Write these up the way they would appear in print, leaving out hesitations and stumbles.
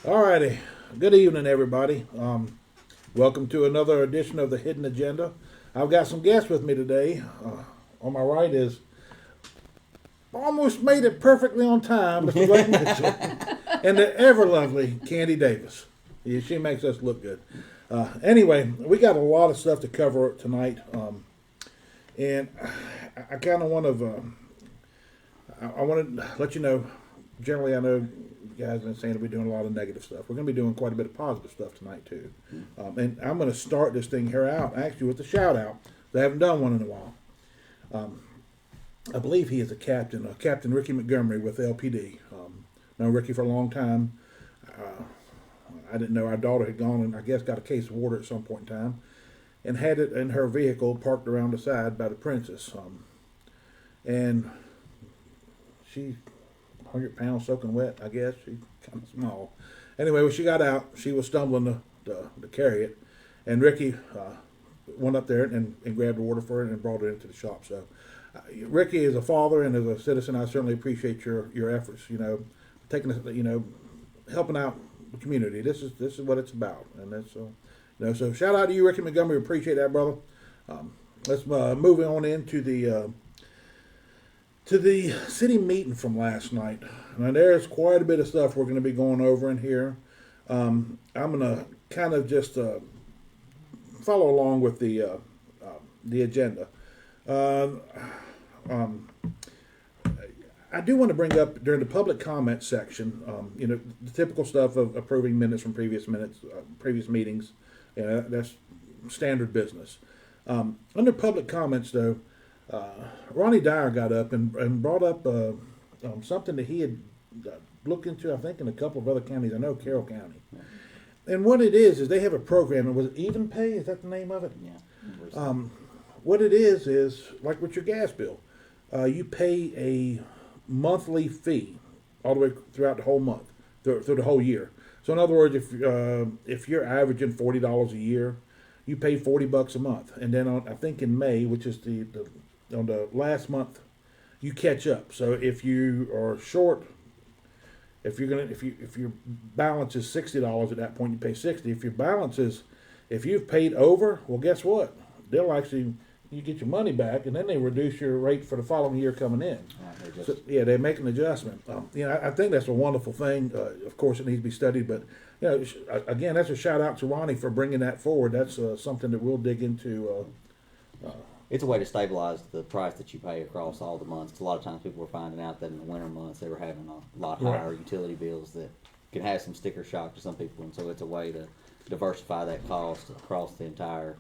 Alrighty, good evening, everybody. Welcome to another edition of the Hidden Agenda. I've got some guests with me today. On my right is almost made it perfectly on time, Mr. Blake Mitchell, and the ever lovely Candy Davis. Yeah, she makes us look good. Anyway, we got a lot of stuff to cover tonight, and I kind of want to. I want to let you know. Generally, I know you guys have been saying that we're doing a lot of negative stuff. We're going to be doing quite a bit of positive stuff tonight too. And I'm going to start this thing here out actually with a shout out. I haven't done one in a while. I believe he is a captain, Captain Ricky Montgomery with LPD. Known Ricky for a long time. I didn't know our daughter had gone and I guess got a case of water at some point in time, and had it in her vehicle parked around the side by the Princess. And she 100 pounds soaking wet, I guess. She's kind of small. Anyway, when she got out, she was stumbling to carry it. And Ricky went up there and grabbed the water for her and brought it into the shop. So, Ricky, as a father and as a citizen, I certainly appreciate your efforts, taking us, helping out the community. This is what it's about. And that's, so shout out to you, Ricky Montgomery. Appreciate that, brother. Let's move on into the city meeting from last night. Now, there's quite a bit of stuff we're going to be going over in here. I'm going to kind of just follow along with the agenda. I do want to bring up during the public comment section, the typical stuff of approving minutes from previous meetings. That's standard business. Under public comments, though, Ronnie Dyer got up and brought up something that he had looked into, I think, in a couple of other counties. I know Carroll County. And what it is they have a program. And was it Even Pay? Is that the name of it? Yeah. What it is like with your gas bill. You pay a monthly fee all the way throughout the whole month, through the whole year. So in other words, if you're averaging $40 a year, you pay $40 a month. And then I think in May, which is on the last month, you catch up. So if you are short, if your balance is $60 at that point, you pay $60. If you've paid over, well, guess what? You get your money back, and then they reduce your rate for the following year coming in. So, they make an adjustment. I think that's a wonderful thing. Of course, it needs to be studied, but again, that's a shout out to Ronnie for bringing that forward. That's something that we'll dig into. It's a way to stabilize the price that you pay across all the months. 'Cause a lot of times people were finding out that in the winter months they were having a lot higher utility bills that can have some sticker shock to some people, and so it's a way to diversify that cost across the entire.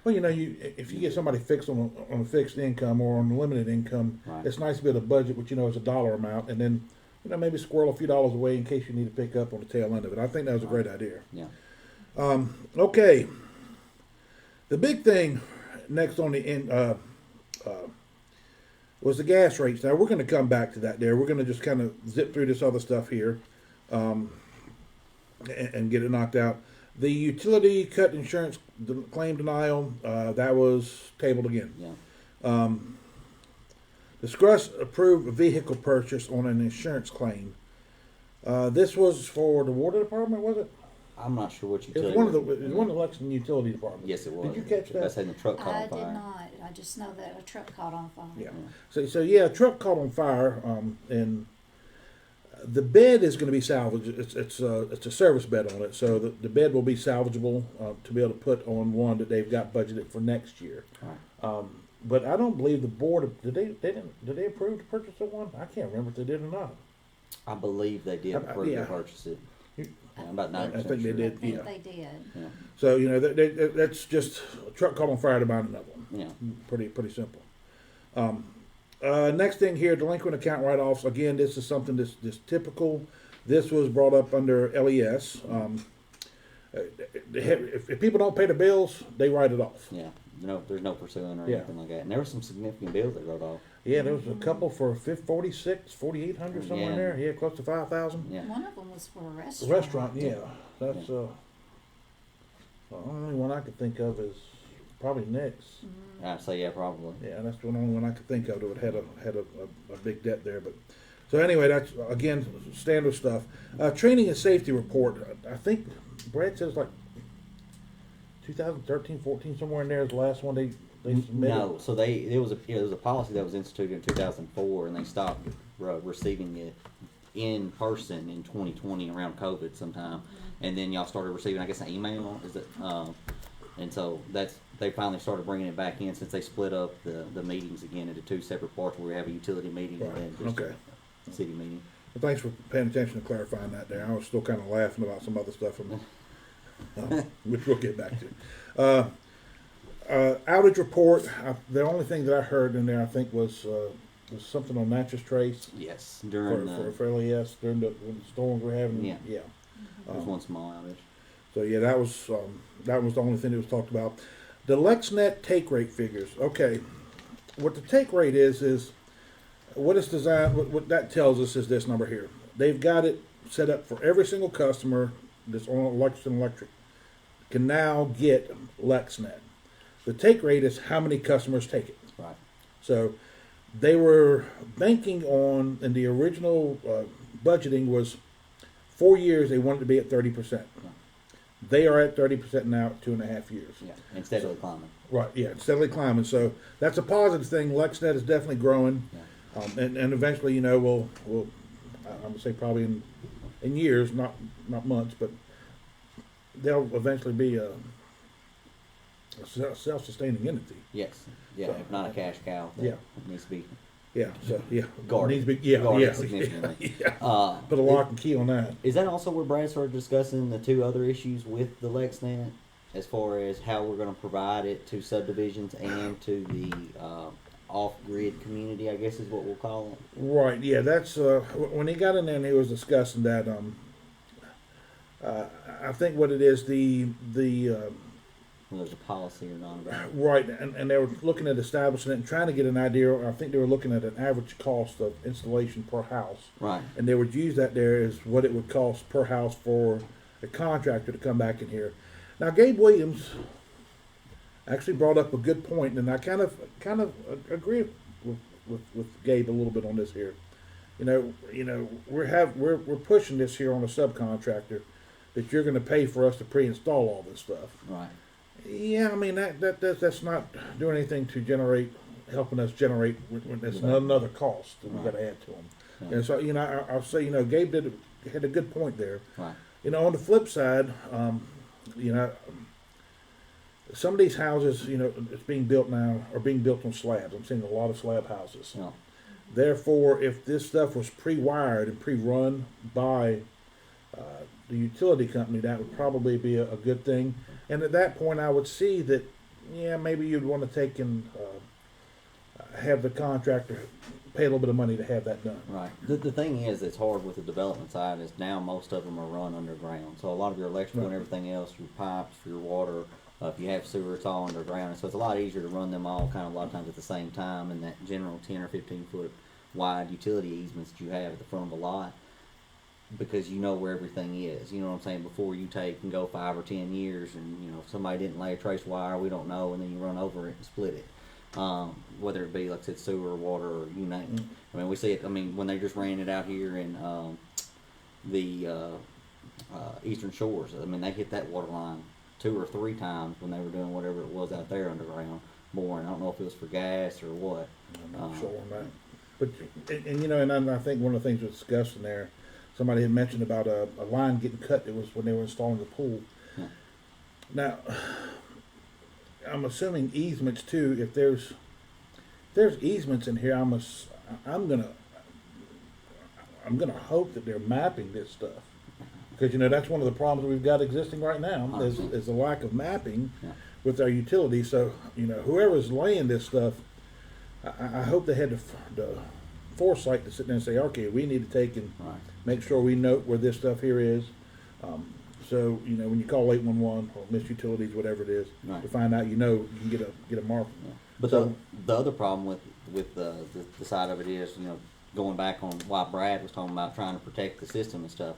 Well, if you get somebody fixed on a fixed income or on a limited income, Right. It's nice to be able to budget what is a dollar amount, and then maybe squirrel a few dollars away in case you need to pick up on the tail end of it. I think that was a great idea. Yeah. Okay. The big thing next on the end was the gas rates. Now we're going to come back to that. We're going to just kind of zip through this other stuff here, and get it knocked out. The utility cut insurance claim denial, that was tabled again. Yeah. Discuss approved vehicle purchase on an insurance claim. This was for the water department, was it? I'm not sure what It utility. was one of the Lexington utility departments. Yes, it was. Did you catch that? That's in the truck caught I on did fire. not. I just know that a truck caught on fire. Yeah. So yeah, a truck caught on fire, and the bed is going to be salvaged. It's a service bed on it, so the bed will be salvageable to be able to put on one that they've got budgeted for next year. Right. But I don't believe the board did they approve the purchase of one? I can't remember if they did or not. I believe they did approve yeah. to purchase it. I'm about 90% I think they sure. did. I think Yeah. they did. Yeah. So that's just a truck caught on fire to buy another one. Yeah. Pretty simple. Next thing here, delinquent account write-offs. Again, this is something that's typical. This was brought up under LES. If people don't pay the bills, they write it off. Yeah. There's no pursuing or Yeah. anything like that. And there were some significant bills they wrote off. Yeah, there was a couple for 4,800 somewhere in Yeah. there. Yeah, close to 5,000. Yeah. One of them was for a The restaurant. restaurant, yeah. That's the only one I could think of is probably Nick's. I'd say yeah, probably. Yeah, that's the only one I could think of that had a big debt there. But So anyway, that's again standard stuff. Training and safety report. I think Brad says like 2013, 14, somewhere in there is the last one they submitted. No, so it was a policy that was instituted in 2004, and they stopped receiving it in person in 2020 around COVID sometime, and then y'all started receiving, I guess, an email. Is it? And so they finally started bringing it back in since they split up the meetings again into two separate parts where we have a utility meeting and then just Okay. a city meeting. Well, thanks for paying attention and clarifying that there. I was still kind of laughing about some other stuff, which we'll get back to. Outage report. The only thing that I heard in there, I think, was something on Natchez Trace Yes, for, during for LES during the storms we're having. Yeah. Yeah. there was one small outage. So yeah, that was the only thing that was talked about. The LexNet take rate figures. Okay, what the take rate is what it's designed. What that tells us is this number here. They've got it set up for every single customer that's on Lexington Electric can now get LexNet. The take rate is how many customers take it. Right. So they were banking on, in the original budgeting was 4 years. They wanted to be at 30%. They are at 30% now at 2.5 years. Yeah, and steadily climbing. Right, yeah, steadily climbing. So that's a positive thing. LexNet is definitely growing, Yeah. and eventually, you know, we'll I'm gonna say probably in years, not months, but they'll eventually be a self-sustaining entity. Yes. Yeah. So- If not a cash cow, that Yeah. needs to be Yeah, so yeah, Guarded. needs to be guarded significantly. yeah. Put a lock and key on that. Is that also where Brad started discussing the two other issues with the LexNet, as far as how we're going to provide it to subdivisions and to the off-grid community, I guess is what we'll call it? Right, yeah, that's when he got in there and he was discussing that. I think what it is, Whether there's a policy or not about it. right, and they were looking at establishing it and trying to get an idea. I think they were looking at an average cost of installation per house, Right. and they would use that there as what it would cost per house for a contractor to come back in here. Now, Gabe Williams actually brought up a good point, and I kind of agree with Gabe a little bit on this here. You know, we're pushing this here on a subcontractor that you're going to pay for us to pre-install all this stuff. Right. Yeah, I mean that's not doing anything to helping us generate. It's another cost that we've got to add to them. Yeah. And so I'll say Gabe had a good point there. Right. On the flip side, some of these houses, it's being built now are being built on slabs. I'm seeing a lot of slab houses. Yeah. Therefore, if this stuff was pre-wired and pre-run by the utility company, that would probably be a good thing. And at that point, I would see that, maybe you'd want to take and have the contractor pay a little bit of money to have that done. Right. The thing is, it's hard with the development side is now most of them are run underground. So a lot of your electrical and everything else, your pipes for your water, if you have sewer, it's all underground. So it's a lot easier to run them all kind of a lot of times at the same time in that general 10 or 15 foot wide utility easements that you have at the front of a lot, because you know where everything is. You know what I'm saying? Before you take and go 5 or 10 years and, if somebody didn't lay a trace wire, we don't know, and then you run over it and split it. Whether it be, like I said, sewer or water or you name it. I mean, we see it, when they just ran it out here in the Eastern Shores, they hit that water line 2 or 3 times when they were doing whatever it was out there underground boring. I don't know if it was for gas or what. I'm not sure on that. But, and I think one of the things we discussed in there, somebody had mentioned about a line getting cut. It was when they were installing the pool. Yeah. Now, I'm assuming easements too. If there's easements in here, I'm gonna hope that they're mapping this stuff, because that's one of the problems we've got existing right now is the lack of mapping with our utilities. So whoever's laying this stuff, I hope they had the foresight to sit there and say, okay, we need to take and make sure we note where this stuff here is. So when you call 811 or Miss Utilities, whatever it is, to find out, you can get a mark. Yeah. But So- the other problem with the side of it is, going back on why Brad was talking about trying to protect the system and stuff,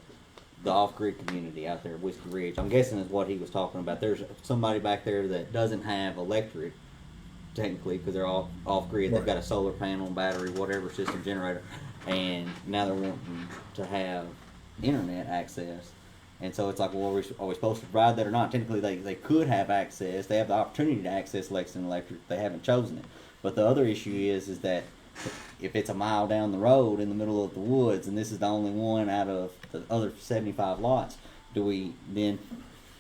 the off-grid community out there at Whiskey Ridge, I'm guessing is what he was talking about. There's somebody back there that doesn't have electric, technically, because they're all off-grid. They've got a solar panel, battery, whatever system generator. and now they're wanting to have internet access. And so it's like, well, are we supposed to provide that or not? Technically, they could have access. They have the opportunity to access Lexington Electric. They haven't chosen it. But the other issue is that if it's a mile down the road in the middle of the woods, and this is the only one out of the other 75 lots, do we then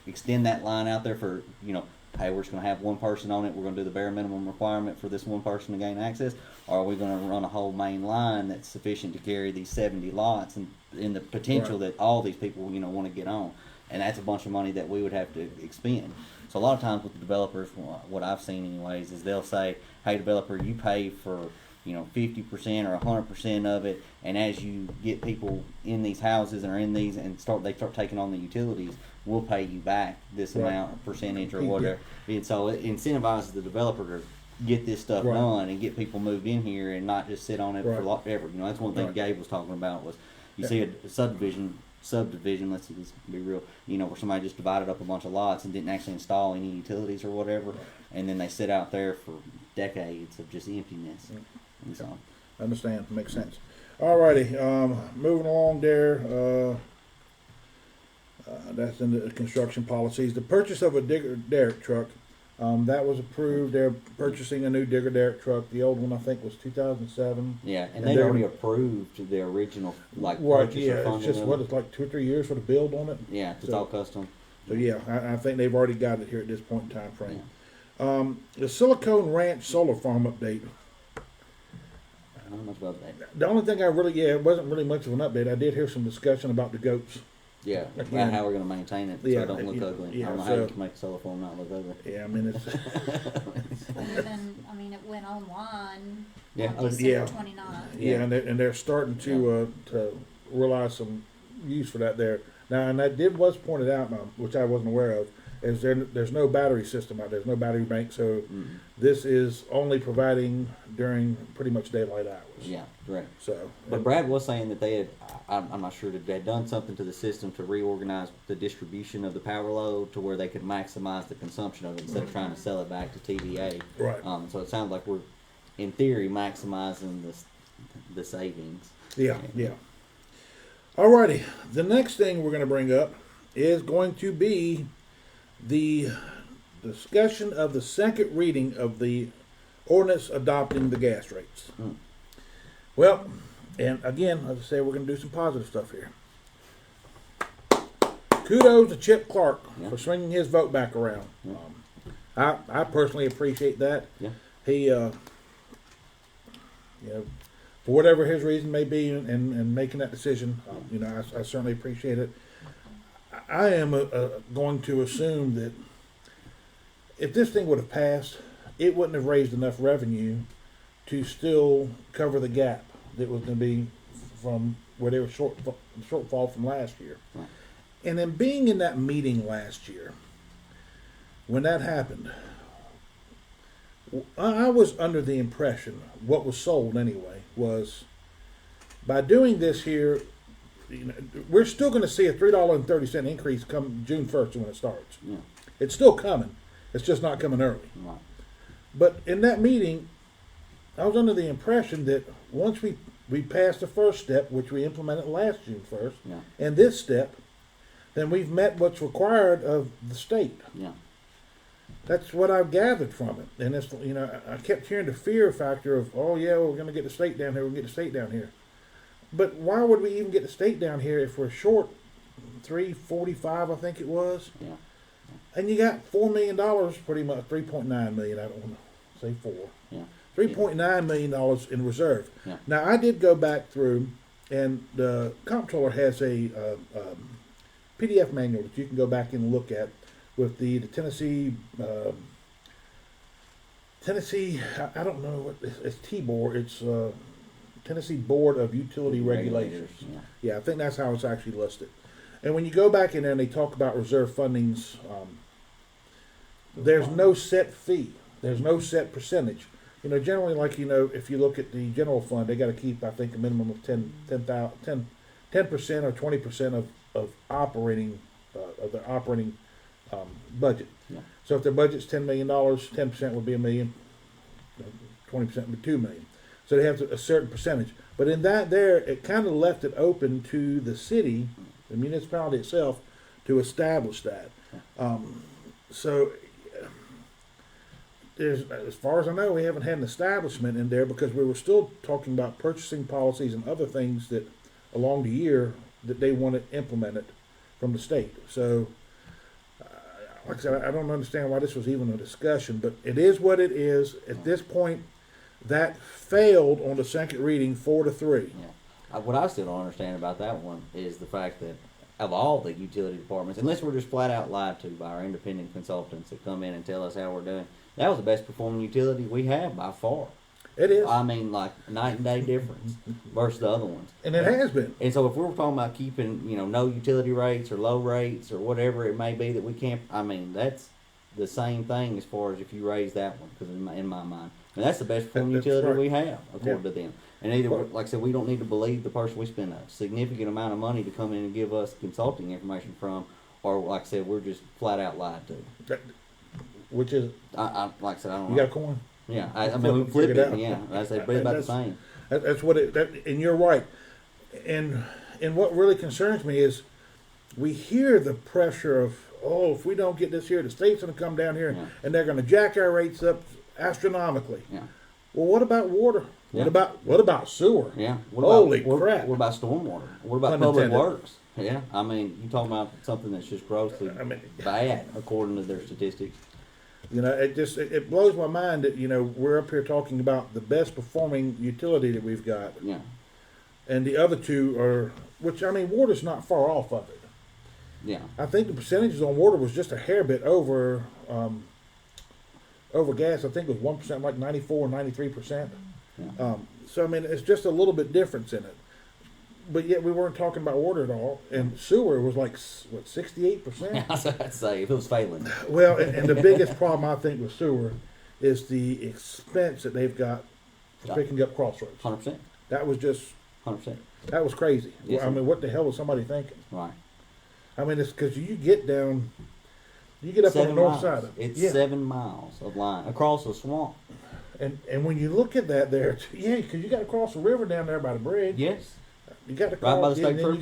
extend that line out there for, hey, we're just going to have one person on it, we're going to do the bare minimum requirement for this one person to gain access, or are we going to run a whole main line that's sufficient to carry these 70 lots and in the potential Right. that all these people, want to get on? And that's a bunch of money that we would have to expend. So a lot of times with the developers, what I've seen anyways, is they'll say, hey, developer, you pay for 50% or 100% of it, and as you get people in these houses or in these and they start taking on the utilities, we'll pay you back this Right. amount, percentage or Yeah. whatever. And so it incentivizes the developer to get this stuff Right. done and get people moved in here and not just sit on it Right. for forever. That's one thing Right. Gabe was talking about was you Yeah. see a subdivision, let's be real, where somebody just divided up a bunch of lots and didn't actually install any utilities or whatever, Right. and then they sit out there for decades of just emptiness. Mm. And so, Understand, makes sense. Alrighty, moving along there, that's in the construction policies. The purchase of a digger derrick truck, that was approved. They're purchasing a new digger derrick truck. The old one, I think, was 2007. yeah, and And they've they're- already approved the original, Right, purchase yeah, or it's funding just, of what, it. it's like 2 or 3 years for the build on it. Yeah, it's so- all custom. So yeah, I think they've already got it here at this point in time frame. Yeah. The Silicon Ranch solar farm update. Not much about that. The only thing it wasn't really much of an update. I did hear some discussion about the goats. Yeah, Again. about how we're going to maintain it so Yeah, it don't look yeah, ugly. yeah, I don't know so- how you can make a solar farm not look ugly. Yeah, I mean it's And then, it went online Yeah. on Oh, December yeah. 29th. yeah, and they're starting to realize some use for that there now. And that was pointed out, which I wasn't aware of, is there's no battery system out there. There's no battery bank, so Mm. this is only providing during pretty much daylight hours. Yeah, correct. So, But Brad was saying that they had, I'm not sure that they had done something to the system to reorganize the distribution of the power load to where they could maximize the consumption of it instead of trying to sell it back to TVA. right. So it sounds like we're, in theory, maximizing the savings. Yeah, yeah. Alrighty, the next thing we're going to bring up is going to be the discussion of the second reading of the ordinance adopting the gas rates. Mm. Well, and again, as I say, we're going to do some positive stuff here. Kudos to Chip Clark Yeah. for swinging his vote back around. Yeah. I personally appreciate that. Yeah. He, for whatever his reason may be in making that decision, I certainly appreciate it. I am going to assume that if this thing would have passed, it wouldn't have raised enough revenue to still cover the gap that was going to be from where they were shortfall from last year. Right. And then being in that meeting last year, when that happened, I was under the impression, what was sold anyway, was by doing this here, we're still going to see a $3.30 increase come June 1st when it starts. Yeah. It's still coming. It's just not coming early. Right. But in that meeting, I was under the impression that once we passed the first step, which we implemented last June 1st, Yeah. and this step, then we've met what's required of the state. Yeah. That's what I've gathered from it. And it's, I kept hearing the fear factor of, oh yeah, we're going to get the state down here, we're going to get the state down here. But why would we even get the state down here if we're short $345, I think it was? Yeah. And you got $4 million, pretty much $3.9 million. I don't want to say 4. Yeah. $3.9 million in reserve. Yeah. Now I did go back through, and the comptroller has a PDF manual that you can go back and look at with the Tennessee. I don't know what it's TBOR. It's Tennessee Board of Utility Regulations. Yeah. Yeah, I think that's how it's actually listed. And when you go back in there and they talk about reserve fundings, there's no set fee. There's no set percentage. Generally, like, if you look at the general fund, they got to keep, I think, a minimum of 10% or 20% of operating, of their operating budget. Yeah. So if their budget's $10 million, 10% would be $1 million, 20% would be $2 million. So they have a certain percentage. But in that there, it kind of left it open to the city, the municipality itself, to establish that. So there's, as far as I know, we haven't had an establishment in there because we were still talking about purchasing policies and other things that along the year that they wanted implemented from the state. So, like I said, I don't understand why this was even a discussion, but it is what it is. At this point, that failed on the second reading 4-3. Yeah. What I still don't understand about that one is the fact that of all the utility departments, unless we're just flat out lied to by our independent consultants that come in and tell us how we're doing, that was the best performing utility we have by far. It is. I mean, like night and day difference versus the other ones. And it has been. And so if we're talking about keeping, no utility rates or low rates or whatever it may be that we can't, I mean, that's the same thing as far as if you raise that one, because in my mind, and that's the best performing That's utility right. we have, according Yeah. to them. And either, like I said, we don't need to believe the person we spend a significant amount of money to come in and give us consulting information from, or like I said, we're just flat out lied to. That, which is, Like I said, I don't you know. got a coin? Yeah, I mean, we Flip flip it it, out. yeah. I say, but about the That's- same. That's what it. And you're right. And what really concerns me is we hear the pressure of, oh, if we don't get this here, the state's going to come down here Yeah. and they're going to jack our rates up astronomically. Yeah. Well, what about water? Yeah. What about sewer? Yeah. Holy what, crap. What about stormwater? What about Pun public intended. works? Yeah. I mean, you talking about something that's just grossly I mean- bad according to their statistics. It blows my mind that we're up here talking about the best performing utility that we've got, Yeah. and the other two are, which I mean, water's not far off of it. Yeah. I think the percentages on water was just a hair bit over gas. I think it was 1%, like 94 or 93%. Yeah. So I mean, it's just a little bit difference in it. But yet we weren't talking about water at all, and sewer was like what 68%. I'd say if it was failing. Well, and the biggest problem I think with sewer is the expense that they've got for Yeah. picking up crossroads. 100%. That was just 100%. that was crazy. Yes, I sir. mean, what the hell was somebody thinking? Right. I mean, it's because you get up on the north miles. side of it. It's Yeah. 7 miles of line across a swamp. And when you look at that there, yeah, because you got to cross the river down there by the bridge. Yes. You got to Right by cross, the yeah, state and then you trooper.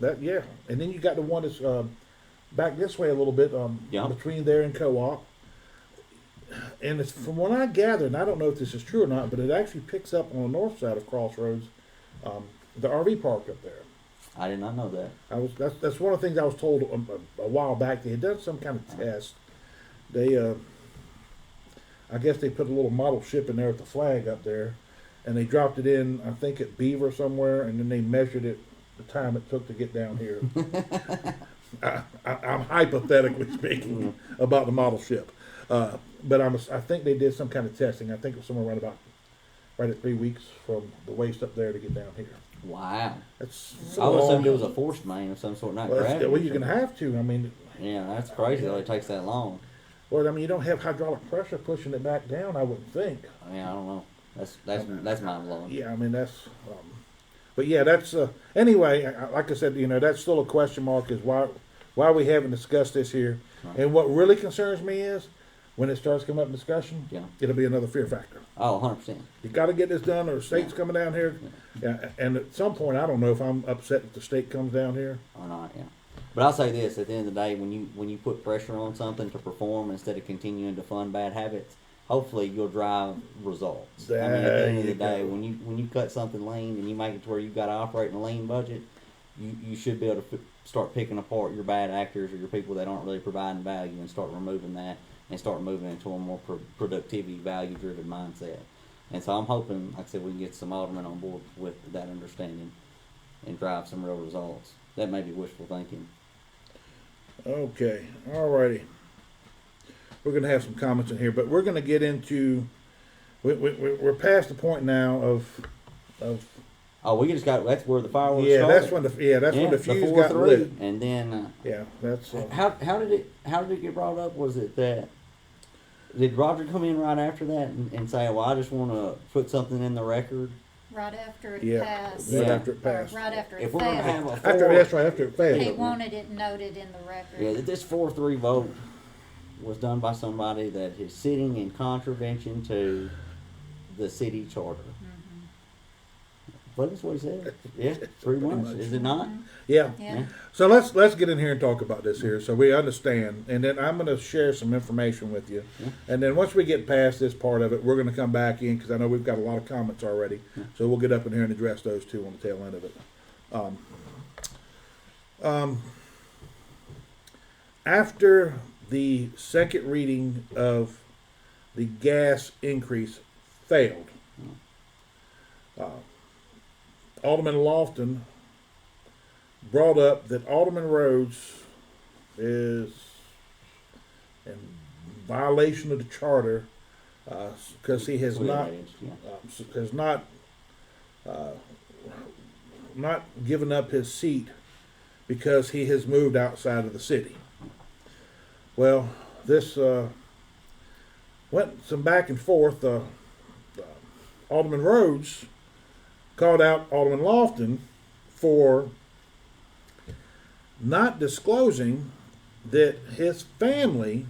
got yeah, and then you got the one that's back this way a little bit, Yeah. between there and Co-op. And it's from what I gathered, and I don't know if this is true or not, but it actually picks up on the north side of Crossroads, the RV park up there. I did not know that. That's one of the things I was told a while back. They had done some kind of test. They, I guess they put a little model ship in there with the flag up there, and they dropped it in, I think at Beaver somewhere, and then they measured it, the time it took to get down here. I'm hypothetically speaking about the model ship, but I think they did some kind of testing. I think it was somewhere right at 3 weeks from the waist up there to get down here. Wow. That's I would assume long. it was a forced main of some sort, not Well, gravity. well, you're gonna have to. I mean, Yeah, that's crazy that it takes that long. well, I mean, you don't have hydraulic pressure pushing it back down. I wouldn't think. I mean, I don't know. That's mind blowing. Yeah, I mean that's. But yeah, that's anyway. Like I said, that's still a question mark. Is why we haven't discussed this here. Right. And what really concerns me is when it starts coming up in discussion, Yeah. it'll be another fear factor. Oh, 100%. You got to get this done, or the state's Yeah. coming down here. Yeah, and at some point, I don't know if I'm upset that the state comes down here. Or not, yeah. But I'll say this: at the end of the day, when you put pressure on something to perform instead of continuing to fund bad habits, hopefully you'll drive results. I mean, at the end of the day, when you cut something lean and you make it to where you've got to operate in a lean budget, you should be able to start picking apart your bad actors or your people that aren't really providing value and start removing that and start moving into a more productivity, value-driven mindset. And so I'm hoping, like I said, we can get some aldermen on board with that understanding and drive some real results. That may be wishful thinking. Okay, alrighty. We're going to have some comments in here, but we're going to get into. We're past the point now of. Oh, we just got, that's where the fireworks Yeah, started. that's when the fuse before got 3. lit. And then, Yeah, that's. how did it get brought up? Was it that, did Roger come in right after that and say, well, I just want to put something in the record? Right after it Yeah, passed. right Yeah. after it Or passed. right after it If we're going to have failed. a After that's right after it failed. He wanted it noted in the record. yeah, that this 4-3 vote was done by somebody that is sitting in contravention to the city charter. Well, that's what he said. Yeah, pretty much. Is it not? Yeah. Yeah. So let's get in here and talk about this here, so we understand, and then I'm going to share some information with you, Yeah. and then once we get past this part of it, we're going to come back in because I know we've got a lot of comments already, Yeah. so we'll get up in here and address those two on the tail end of it. After the second reading of the gas increase failed, Alderman Lofton brought up that Alderman Rhodes is in violation of the charter because he has That's what not it is, yeah. has not given up his seat because he has moved outside of the city. Well, this went some back and forth. Alderman Rhodes called out Alderman Lofton for not disclosing that his family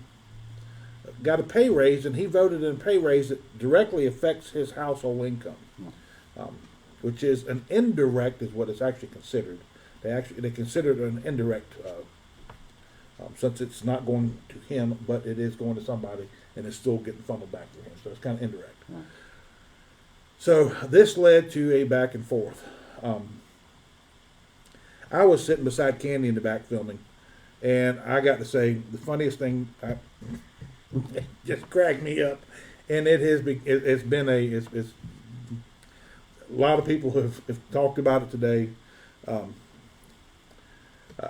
got a pay raise, and he voted in a pay raise that directly affects his household income, which is an indirect, is what it's actually considered. They consider it an indirect, since it's not going to him, but it is going to somebody, and it's still getting funneled back to him. So it's kind of indirect. Yeah. So this led to a back and forth. I was sitting beside Candy in the back filming, and I got to say the funniest thing just cracked me up, and it's been a lot of people have talked about it today.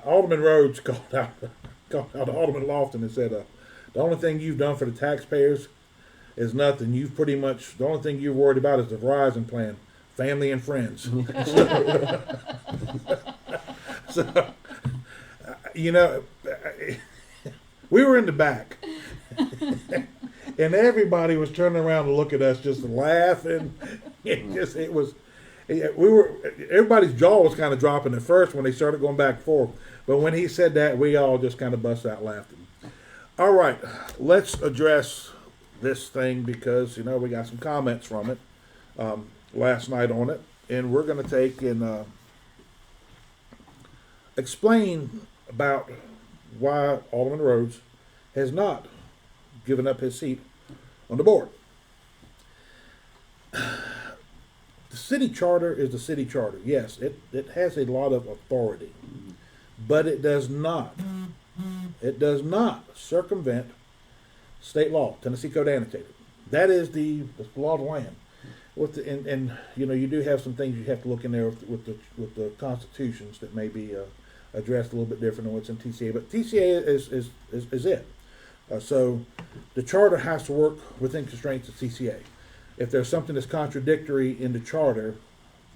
Alderman Rhodes called out Alderman Lofton and said, "The only thing you've done for the taxpayers is nothing. You've pretty much the only thing you're worried about is the Verizon plan, family and friends." So, you know, we were in the back, and everybody was turning around to look at us, just laughing. Everybody's jaw was kind of dropping at first when they started going back and forth, but when he said that, we all just kind of bust out laughing. All right, let's address this thing because we got some comments from it last night on it, and we're going to take and explain about why Alderman Rhodes has not given up his seat on the board. The city charter is the city charter. Yes, it has a lot of authority, but it does not circumvent state law, Tennessee Code Annotated. That is the law of the land. And you do have some things you have to look in there with the constitutions that may be addressed a little bit different than what's in TCA. But TCA is it. So the charter has to work within constraints of TCA. If there's something that's contradictory in the charter,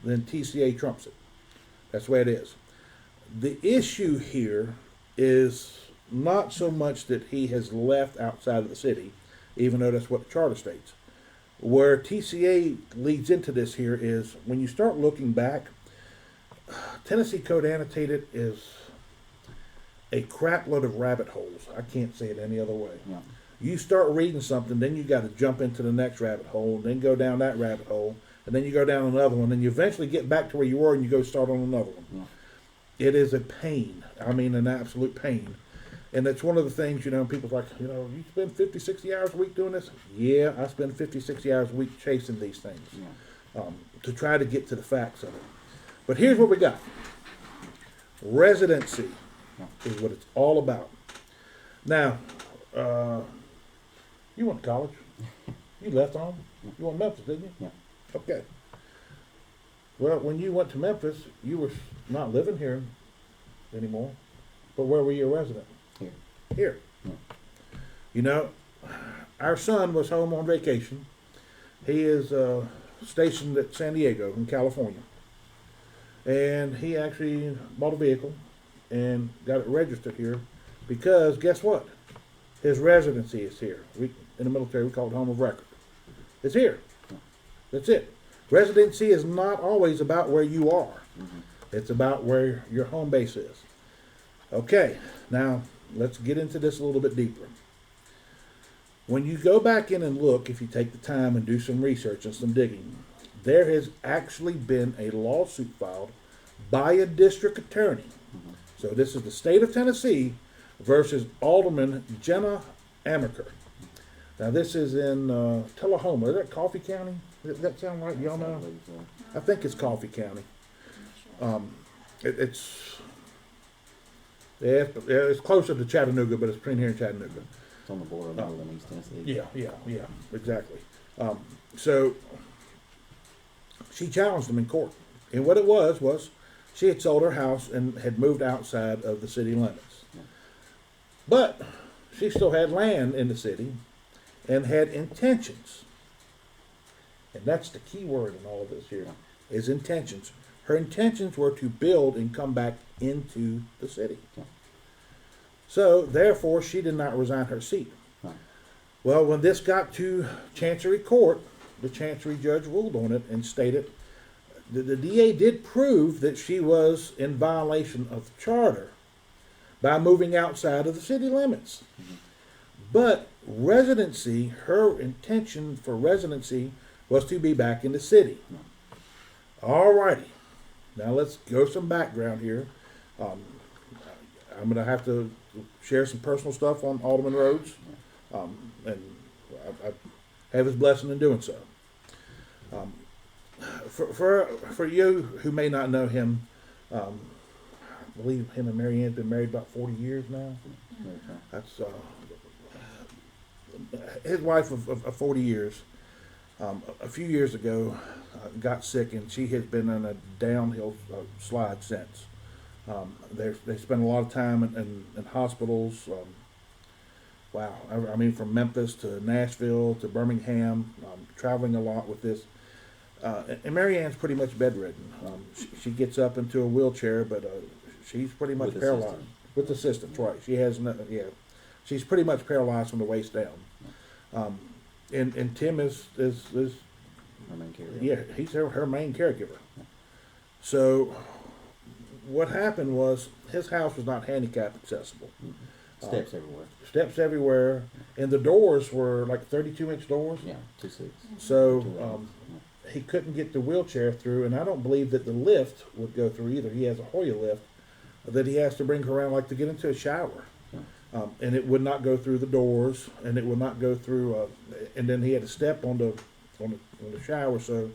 then TCA trumps it. That's the way it is. The issue here is not so much that he has left outside of the city, even though that's what the charter states. Where TCA leads into this here is when you start looking back, Tennessee Code Annotated is a crap load of rabbit holes. I can't say it any other way. Yeah. You start reading something, then you got to jump into the next rabbit hole, then go down that rabbit hole, and then you go down another one, and you eventually get back to where you were, and you go start on another one. Yeah. It is a pain. I mean, an absolute pain. And it's one of the things, people's like, you spend 50, 60 hours a week doing this? Yeah, I spend 50, 60 hours a week chasing these things to try to get to the facts of it. But here's what we got. Residency is what it's all about. Now, you went to college. You left home. You went to Memphis, didn't you? Yeah. Okay. Well, when you went to Memphis, you were not living here anymore. But where were you a resident? Here. Yeah. Our son was home on vacation. He is stationed at San Diego in California. And he actually bought a vehicle and got it registered here because guess what? His residency is here. In the military, we call it home of record. It's here. That's it. Residency is not always about where you are. It's about where your home base is. Okay, now let's get into this a little bit deeper. When you go back in and look, if you take the time and do some research and some digging, there has actually been a lawsuit filed by a district attorney. So this is the state of Tennessee versus Alderman Jenna Amaker. Now this is in Tullahoma. Is that Coffee County? Does that sound right? Y'all know? I think it's Coffee County. It's it's closer to Chattanooga, but it's between here and Chattanooga. It's on the border of Northern East Tennessee. Yeah, exactly. So she challenged him in court, and what it was she had sold her house and had moved outside of the city limits, but she still had land in the city and had intentions, and that's the key word in all of this here, is intentions. Her intentions were to build and come back into the city. So, therefore, she did not resign her seat. Right. Well, when this got to Chancery Court, the Chancery judge ruled on it and stated that the DA did prove that she was in violation of the charter by moving outside of the city limits. But residency, her intention for residency was to be back in the city. All righty. Now let's go some background here. I'm going to have to share some personal stuff on Alderman Rhodes, and I have his blessing in doing so. For you who may not know him, I believe him and Mary Ann's been married about 40 years now. That's his wife of 40 years. A few years ago, got sick, and she has been on a downhill slide since. They spend a lot of time in hospitals. Wow, I mean, from Memphis to Nashville to Birmingham, traveling a lot with this. And Mary Ann's pretty much bedridden. She gets up into a wheelchair, but she's pretty much With paralyzed. assistance. With assistance, right. She has no, she's pretty much paralyzed from the waist down. And Tim is Her main carrier. he's her main caregiver. So what happened was his house was not handicap accessible. Steps everywhere. Steps everywhere, and the doors were like 32-inch doors. Yeah, 2.6. So he couldn't get the wheelchair through, and I don't believe that the lift would go through either. He has a Hoya lift that he has to bring her around like to get into a shower. And it would not go through the doors, and it would not go through, and then he had to step on the shower, so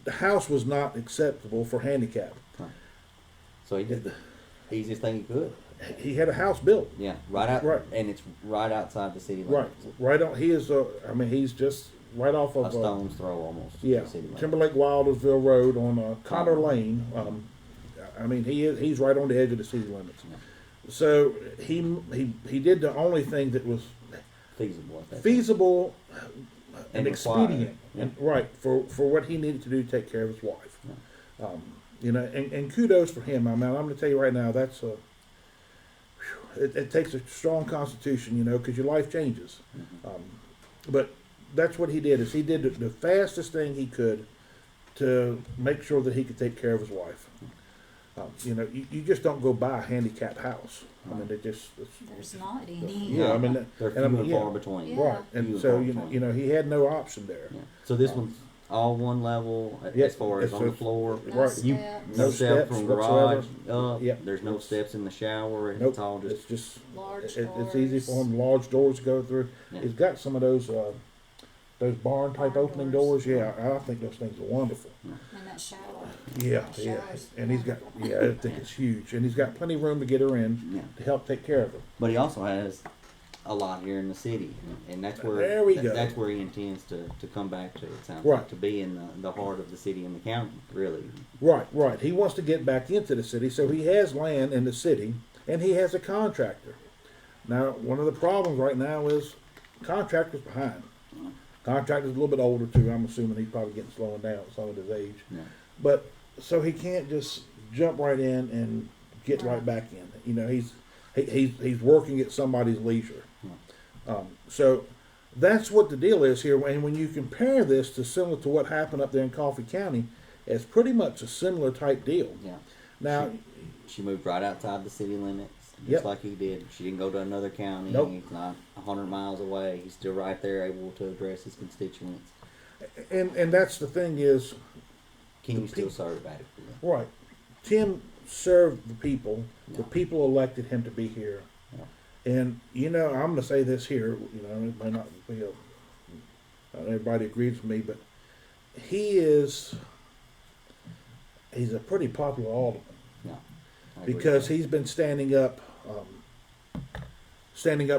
the house was not acceptable for handicap. So he did the easiest thing he could. He had a house built. Yeah, right out, Right. and it's right outside the city Right, limits. right on. He is. He's just right off A of. stone's throw almost. Yeah, to the city limits. Timberlake Wildersville Road on Connor Lane. He's right on the edge of the city limits. Yeah. So he did the only thing that was Feasible. At that feasible and required. expedient, Yeah. and right for what he needed to do to take care of his wife. And kudos for him. I mean, I'm going to tell you right now, that's it takes a strong constitution, because your life changes. But that's what he did. Is he did the fastest thing he could to make sure that he could take care of his wife. You just don't go buy a handicapped house. I mean, it's There's not any. yeah. I mean, They're and I mean, few and yeah. far between. Yeah. right. And Few so and far between. he had no option there. Yeah. So this one's all one level Yeah, as far as it's on the a- floor. No Right. You steps, No no step steps from garage whatsoever. up. Yeah. There's no It's- steps in the shower. Nope. It's all just It's just large it's easy doors. for him. Large doors to go through. Yeah. He's got some of those barn type Barn opening doors. doors. Yeah, I think those things are wonderful. And that shower. Yeah, The yeah. shower's And he's got wonderful. I think it's huge, and he's got plenty of room to get her in yeah. to help take care of her. But he also has a lot here in the city, and that's where There we go. that's where he intends to come back to. It sounds Right. like, to be in the heart of the city and the county, really. Right. He wants to get back into the city, so he has land in the city, and he has a contractor. Now, one of the problems right now is contractor's behind. Contractor's a little bit older too. I'm assuming he's probably getting slowing down at some of his age. Yeah. But so he can't just jump right in and get right Right. back in. He's working at somebody's leisure. So that's what the deal is here. And when you compare this to similar to what happened up there in Coffee County, it's pretty much a similar type deal. Yeah. Now, She moved right outside the city limits, just Yep. like he did. She didn't go to another county. Nope. He's not 100 miles away. He's still right there, able to address his constituents. And that's the thing is, Can you still serve adequately? right, Tim served the people. The Yeah. people elected him to be here. Yeah. And, you know, I'm going to say this here, you know, it may not be not everybody agrees with me, but he's a pretty popular alderman No. I agree because with that. he's been standing up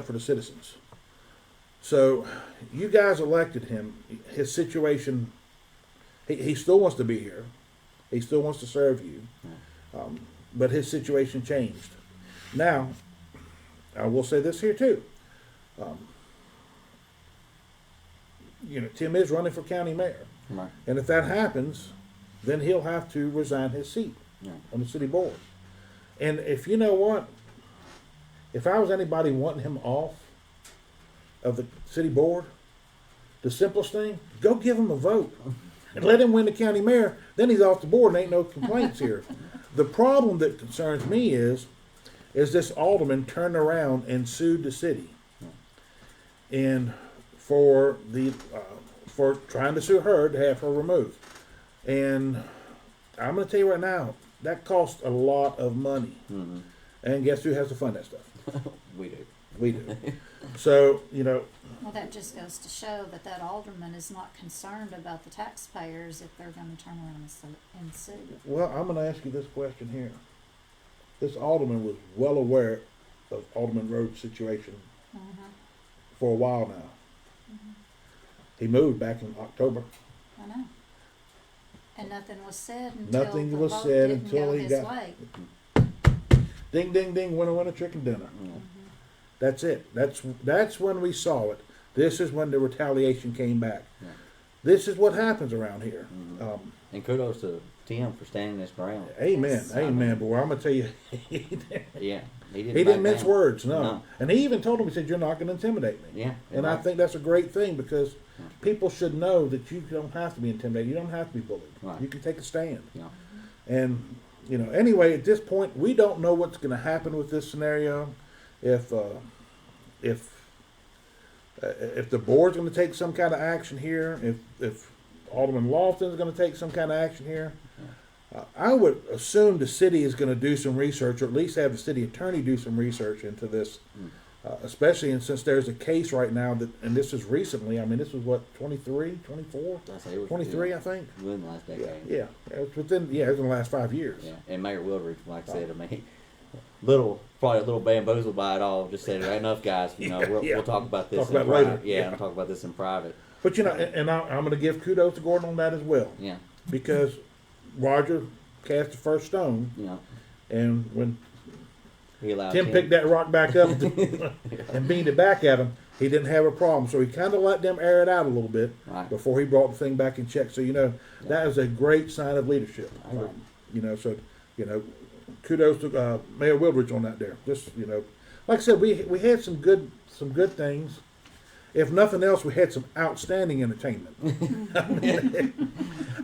for the citizens. So you guys elected him. His situation, he still wants to be here. He still wants to serve you. But his situation changed. Now, I will say this here too. You know, Tim is running for county mayor. Right. And if that happens, then he'll have to resign his seat Yeah. on the city board. And if you know what, if I was anybody wanting him off of the city board, the simplest thing, go give him a vote and let him win the county mayor. Then he's off the board and ain't no complaints here. The problem that concerns me is this alderman turned around and sued the city, and for trying to sue her to have her removed. And I'm going to tell you right now, that costs a lot of money. Mm-hmm. And guess who has to fund that stuff? We do. We do. So, you know, Well, that just goes to show that that alderman is not concerned about the taxpayers if they're gonna turn around and sue. well, I'm going to ask you this question here. This alderman was well aware of Alderman Rhodes' situation for a while now. He moved back in October. I know. And nothing was said until Nothing the was vote said didn't until go he his got- way. Ding, ding, ding, winner, winner, chicken dinner. Yeah. That's it. That's when we saw it. This is when the retaliation came back. Yeah. This is what happens around here. Mhm. And kudos to Tim for standing his ground. Amen, Yes. amen. But I'm gonna tell you, he Yeah. He didn't, didn't back mince down. words, no. No. And he even told him, he said, "You're not going to intimidate me." Yeah. And I right. think that's a great thing because Yeah. people should know that you don't have to be intimidated. You don't have to be bullied. Right. You can take a stand. Yeah. And you know, anyway, at this point, we don't know what's going to happen with this scenario. If the board's going to take some kind of action here, if Alderman Lofton is going to take some kind of action here, I would assume the city is going to do some research, or at least have the city attorney do some research into this, especially since there's a case right now that, and this is recently. I mean, this was what 23, 24, I say it was 23, I think. within the last Yeah, decade. yeah, it was within. Yeah, it was in the last 5 years. Yeah, and Mayor Wildridge, like I said, I mean, probably a little bamboozled by it all. Just said, enough, guys. You know, Yeah. we'll talk about this Talk in about it private. later. Yeah, Yeah. I'll talk about this in private. But you know, and I'm going to give kudos to Gordon on that as well, Yeah, because Roger cast the first stone, you know, and when he allowed Tim picked that rock back up and beamed it back at him, he didn't have a problem. So he kind of let them air it out a little bit Right. before he brought the thing back in check. So you know, that is a great sign of leadership. I agree. You know, so you know, kudos to Mayor Wildridge on that there. Just you know, like I said, we had some good things. If nothing else, we had some outstanding entertainment.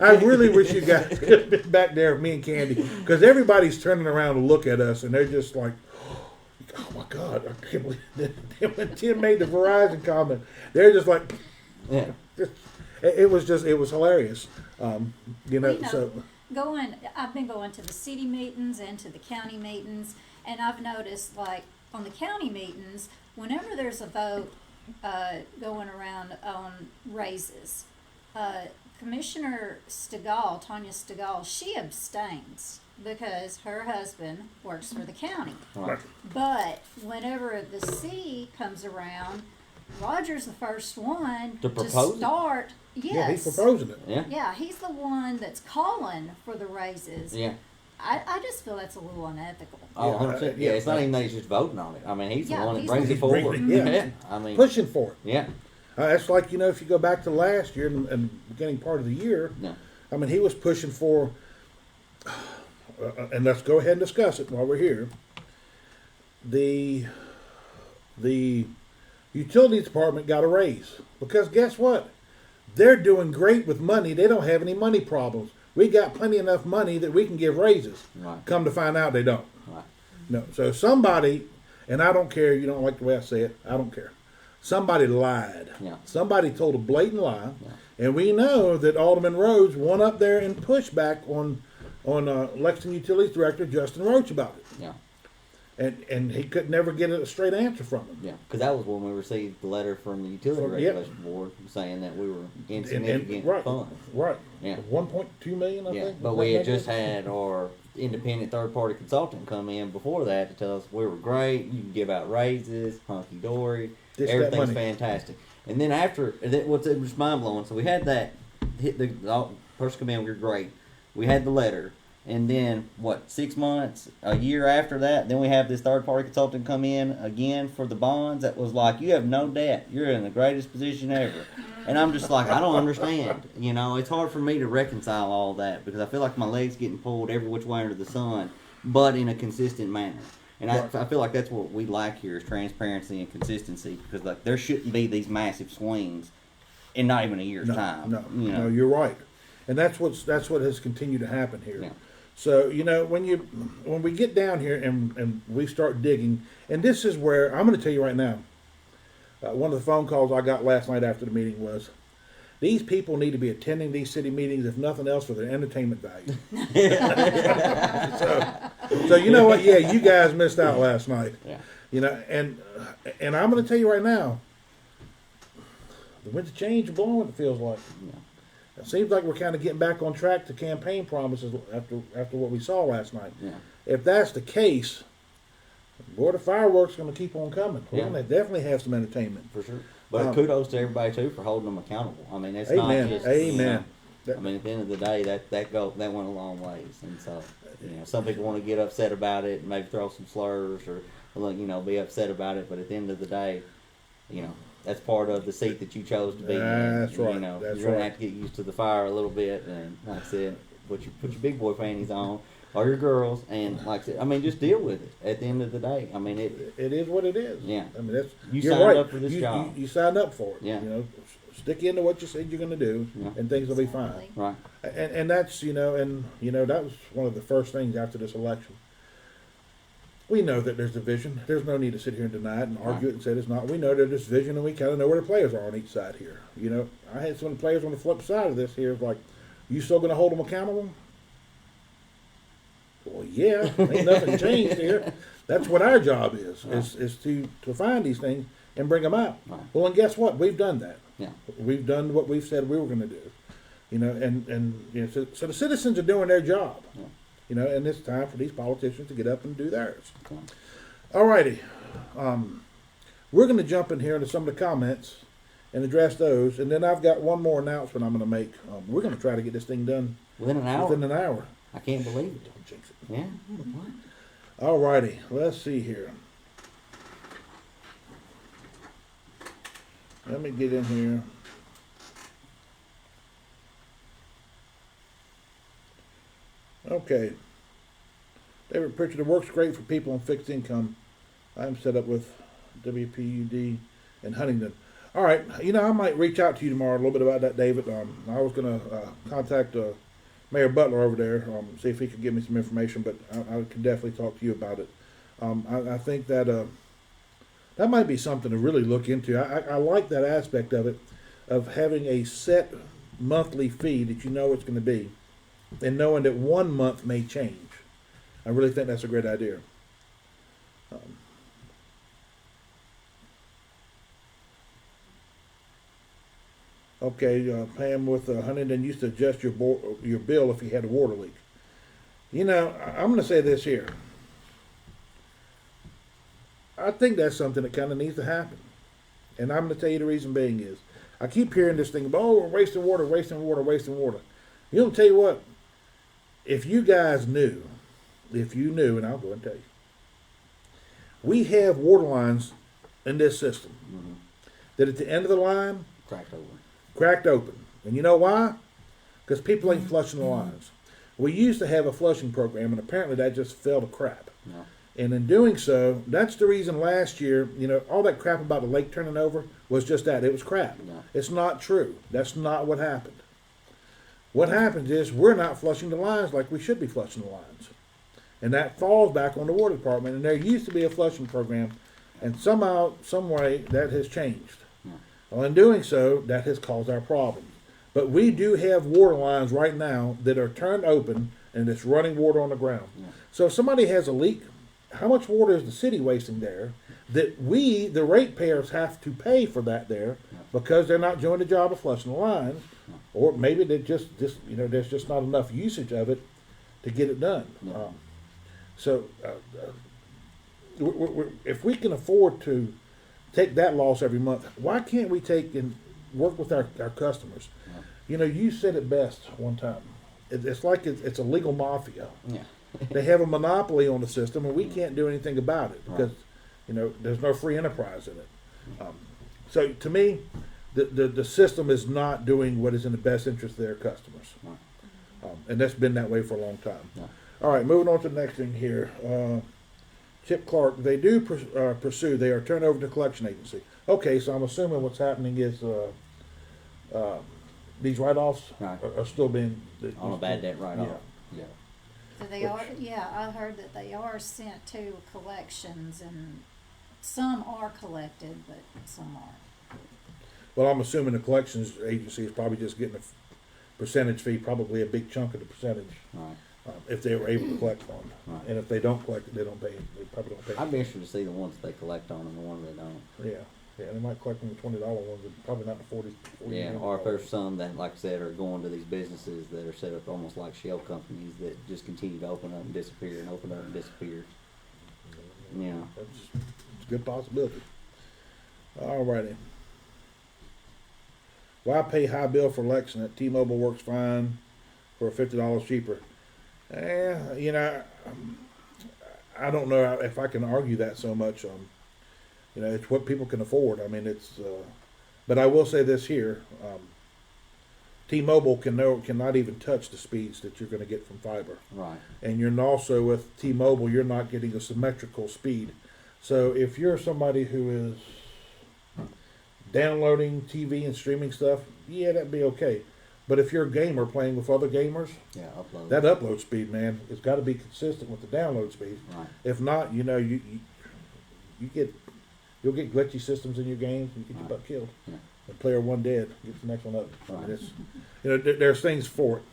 I really wish you guys could have been back there with me and Candy, because everybody's turning around to look at us, and they're just like, "Oh my God!" I can't believe that." When Tim made the Verizon comment, they're just like, Yeah, it was hilarious. You know, You know, so I've been going to the city meetings and to the county meetings, and I've noticed, like, on the county meetings, whenever there's a vote going around on raises, Commissioner Stegall, Tanya Stegall, she abstains because her husband works for the county. right. But whenever the C comes around, Roger's the first one To propose it? start. yeah, he's Yes. proposing it. Yeah, Yeah, he's the one that's calling for the raises. yeah. I just feel that's a little unethical. Oh, Yeah, 100%. Yeah, yeah. it's not even that he's just voting on it. I mean, he's Yeah, the one that he's brings the- it forward. Bringing it, yeah. I mean, Pushing for it. yeah, That's like, you know, if you go back to last year and the beginning part of the year, no, I mean, he was pushing for, and let's go ahead and discuss it while we're here. The utilities department got a raise because guess what? They're doing great with money. They don't have any money problems. We got plenty enough money that we can give raises. right, Come to find out, they don't. right. No. So somebody, and I don't care. You don't like the way I say it. I don't care. somebody lied. Yeah. Somebody told a blatant lie, Yeah. and we know that Alderman Rhodes went up there and pushed back on Lexington Utilities Director Justin Roach about it, Yeah. and he could never get a straight answer from him. Yeah, because that was when we received the letter from the Utility From- yep. Regulation Board saying that we were And- insignificant right, funds. right. Yeah. 1.2 million, I Yeah, think. but we had just had our independent third-party consultant come in before that to tell us we were great, you can give out raises, hunky-dory, Just that everything's money. fantastic. And then after, it was mind-blowing, so we had that, hit the person come in, we were great. We had the letter, and then, 6 months, a year after that, then we have this third-party consultant come in again for the bonds that was like, you have no debt, you're in the greatest position ever. And I'm just like, I don't understand. You know, it's hard for me to reconcile all that because I feel like my legs getting pulled every which way under the sun, but in a consistent manner. And I feel like that's what we lack here is transparency and consistency because like there shouldn't be these massive swings in not even a year's time. You know? No, you're right, and that's what has continued to happen here. Yeah. So when we get down here and we start digging, and this is where I'm going to tell you right now. One of the phone calls I got last night after the meeting was, these people need to be attending these city meetings, if nothing else, for their entertainment value. so you know what? Yeah, you guys missed out last night. Yeah. You know, and I'm going to tell you right now, the winds of change are blowing. It feels like. Yeah. It seems like we're kind of getting back on track to campaign promises after what we saw last night. Yeah. If that's the case, boy, the fireworks are going to keep on coming. We're Yeah. going to definitely have some entertainment. For sure. But kudos to everybody too for holding them accountable. I mean, it's Amen. not just Amen. You know, I mean, at the end of the day, that went a long ways, and so some people want to get upset about it and maybe throw some slurs or be upset about it. But at the end of the day, that's part of the seat that you chose to be in. That's right. You're That's gonna right. have to get used to the fire a little bit, and like I said, put your big boy panties on. Or your girls, and like I said, I mean, just deal with it. At the end of the day, I mean, it is what it is. Yeah. I mean, that's You you're signed right. up for this job. You signed up for it. Yeah. Stick into what you said you're going to do, Yeah. and things will be fine. Exactly. right. And that's that was one of the first things after this election. We know that there's division. There's no need to sit here and deny it and argue it and say it's not. We know that there's division, and we kind of know where the players are on each side here. I had some of the players on the flip side of this here. Like, you still going to hold them accountable? Well, yeah, ain't nothing changed here. That's what our job is to find these things and bring them out. Right. Well, and guess what? We've done that. Yeah. We've done what we've said we were going to do. So the citizens are doing their job. Yeah. And it's time for these politicians to get up and do theirs. Okay. All righty. We're going to jump in here into some of the comments and address those, and then I've got one more announcement I'm going to make. We're going to try to get this thing done Within an hour. within an hour. I can't believe it. Don't jinx it. Yeah. What? All righty. Let's see here. Let me get in here. Okay. David Pritchard, it works great for people on fixed income. I'm set up with WPUD and Huntington. All right. I might reach out to you tomorrow a little bit about that, David. I was going to contact Mayor Butler over there, see if he could give me some information, but I could definitely talk to you about it. I think that that might be something to really look into. I like that aspect of it, of having a set monthly fee that you know it's going to be, and knowing that 1 month may change. I really think that's a great idea. Okay, Pam with Huntington used to adjust your bill if you had a water leak. I'm going to say this here. I think that's something that kind of needs to happen. And I'm going to tell you the reason being is, I keep hearing this thing about, we're wasting water, wasting water, wasting water. Tell you what, if you knew, and I'll go and tell you, we have water lines in this system that at the end of the line, cracked open. And you know why? Because people ain't flushing the lines. We used to have a flushing program, and apparently that just fell to crap. No. And in doing so, that's the reason last year, all that crap about the lake turning over was just that. It was crap. No. It's not true. That's not what happened. What happens is we're not flushing the lines like we should be flushing the lines. And that falls back on the water department. And there used to be a flushing program And somehow, some way, that has changed. Yeah. Well, in doing so, that has caused our problems. But we do have water lines right now that are turned open and it's running water on the ground. Yeah. So if somebody has a leak, how much water is the city wasting there? That we, the ratepayers, have to pay for that there Yeah. because they're not doing the job of flushing the lines, Yeah. or maybe they just there's just not enough usage of it to get it done. Yeah. So if we can afford to take that loss every month, why can't we take and work with our customers? Yeah. You know, you said it best one time. It's like it's a legal mafia. Yeah. They have a monopoly on the system, and we can't do anything about it because, there's no free enterprise in it. So to me, the system is not doing what is in the best interest of their customers, Right. and that's been that way for a long time. Yeah. All right, moving on to the next thing here. Chip Clark, they do pursue. They are turned over to collection agency. Okay, so I'm assuming what's happening is these write-offs Right. are still being On a bad debt write-off. Yeah. So they are, yeah, I heard that they are sent to collections, and some are collected, but some aren't. Well, I'm assuming the collections agency is probably just getting a percentage fee, probably a big chunk of the percentage, Right. if they were able to collect on them. Right. And if they don't collect it, they don't pay. They probably don't pay. I'd be interested to see the ones that they collect on and the ones they don't. Yeah, they might collect them the $20 ones, but probably not the 40. Yeah, or if there's some that, like I said, are going to these businesses that are set up almost like shell companies that just continue to open up and disappear and open up and disappear. Yeah. It's a good possibility. All righty. Why pay high bill for Lexington? T-Mobile works fine for $50 cheaper. I don't know if I can argue that so much. It's what people can afford. I mean, but I will say this here. T-Mobile cannot even touch the speeds that you're going to get from fiber. Right. And you're also with T-Mobile, you're not getting a symmetrical speed. So if you're somebody who is downloading TV and streaming stuff, yeah, that'd be okay. But if you're a gamer playing with other gamers, Yeah, upload. that upload speed, man, it's got to be consistent with the download speed. Right. If not, you'll get glitchy systems in your games and you get your butt killed. Yeah. And player one dead gets the next one up. I mean, Right. there's things for it.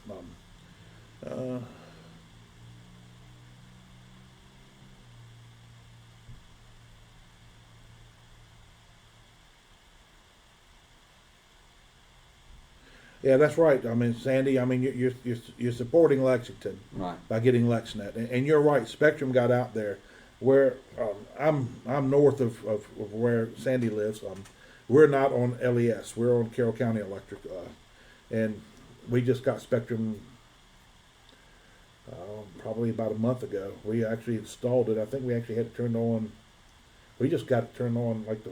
Yeah, that's right. I mean, Sandy. I mean, you're supporting Lexington Right. by getting LexNet, and you're right. Spectrum got out there. Where I'm north of where Sandy lives. We're not on LES. We're on Carroll County Electric, and we just got Spectrum probably about a month ago. We actually installed it. I think we actually had it turned on. We just got it turned on like the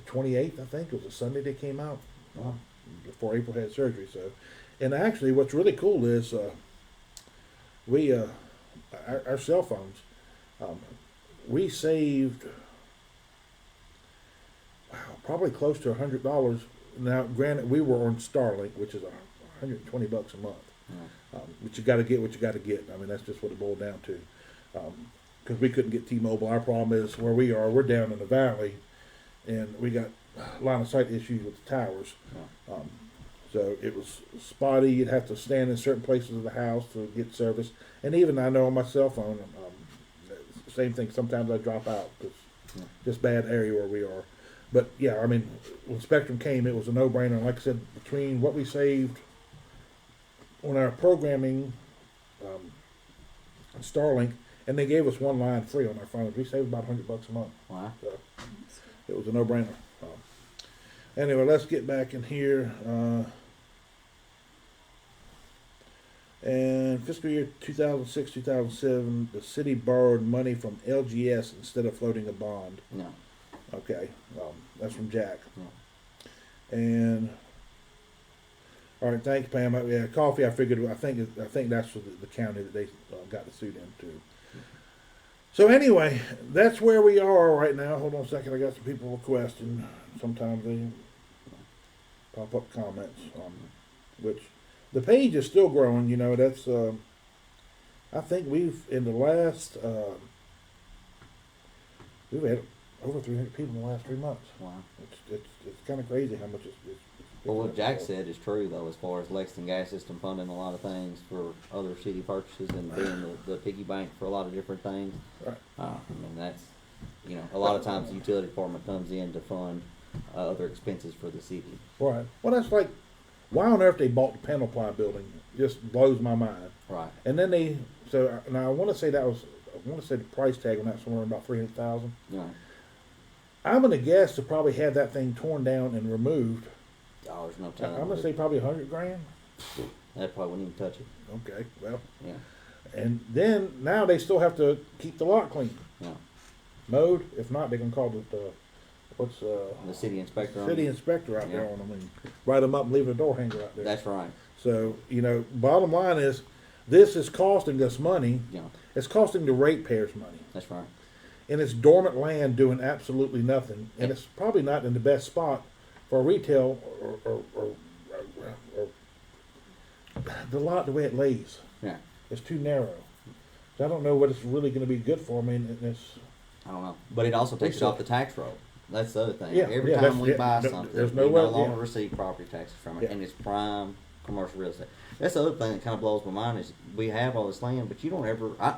28th. I think it was a Sunday they came out before April had surgery. So, and actually, what's really cool is we our cell phones. We saved probably close to $100. Now, granted, we were on Starlink, which is $120 a month. Right. But you got to get what you got to get. I mean, that's just what it boiled down to. Because we couldn't get T-Mobile. Our problem is where we are. We're down in the valley, and we got line of sight issues with the towers. Yeah. So it was spotty. You'd have to stand in certain places of the house to get service. And even I know on my cell phone, same thing. Sometimes I drop out because just bad area where we are. But yeah, I mean, when Spectrum came, it was a no-brainer. And like I said, between what we saved on our programming, Starlink, and they gave us one line free on our phones, we saved about $100 a month. Wow. So it was a no-brainer. Anyway, let's get back in here. And fiscal year 2006-2007, the city borrowed money from LGS instead of floating a bond. No. Okay, that's from Jack. Yeah. And all right, thanks, Pam. Yeah, coffee. I figured. I think that's for the county that they got the suit into. So anyway, that's where we are right now. Hold on a second. I got some people requesting. Sometimes they pop up comments, which the page is still growing. You know, that's. I think we've in the last We've had over 300 people in the last 3 months. Wow. It's kind of crazy how much it's Well, what Jack said is true, though, as far as Lexington Gas System funding a lot of things for other city purchases and being the piggy bank for a lot of different things. Right. I mean, that's, a lot of times the utility department comes in to fund other expenses for the city. Right. Well, that's like, why on earth they bought the panel ply building just blows my mind. Right. And then now I want to say the price tag on that somewhere about 300,000. Yeah. I'm gonna guess to probably have that thing torn down and removed. Oh, there's no I'm telling. gonna say probably 100 grand. That probably wouldn't even touch it. Okay, well, Yeah. and then now they still have to keep the lot clean, Yeah. mowed. If not, they're gonna call the The city inspector. city inspector out there Yeah. on them and write them up and leave a door hanger out there. That's right. So bottom line is, this is costing us money. Yeah. It's costing the ratepayers money. That's right. And it's dormant land doing absolutely nothing. And it's probably not in the best spot for retail or the lot the way it lays. Yeah. It's too narrow. So I don't know what it's really going to be good for. I mean, it's I don't know. But it also takes it off the tax roll. That's the other thing. Yeah, Every yeah, time we that's- buy yeah, something, there's we no no way- longer yeah. receive property taxes from it, Yeah. and it's prime commercial real estate. That's the other thing that kind of blows my mind is we have all this land, but you don't ever. I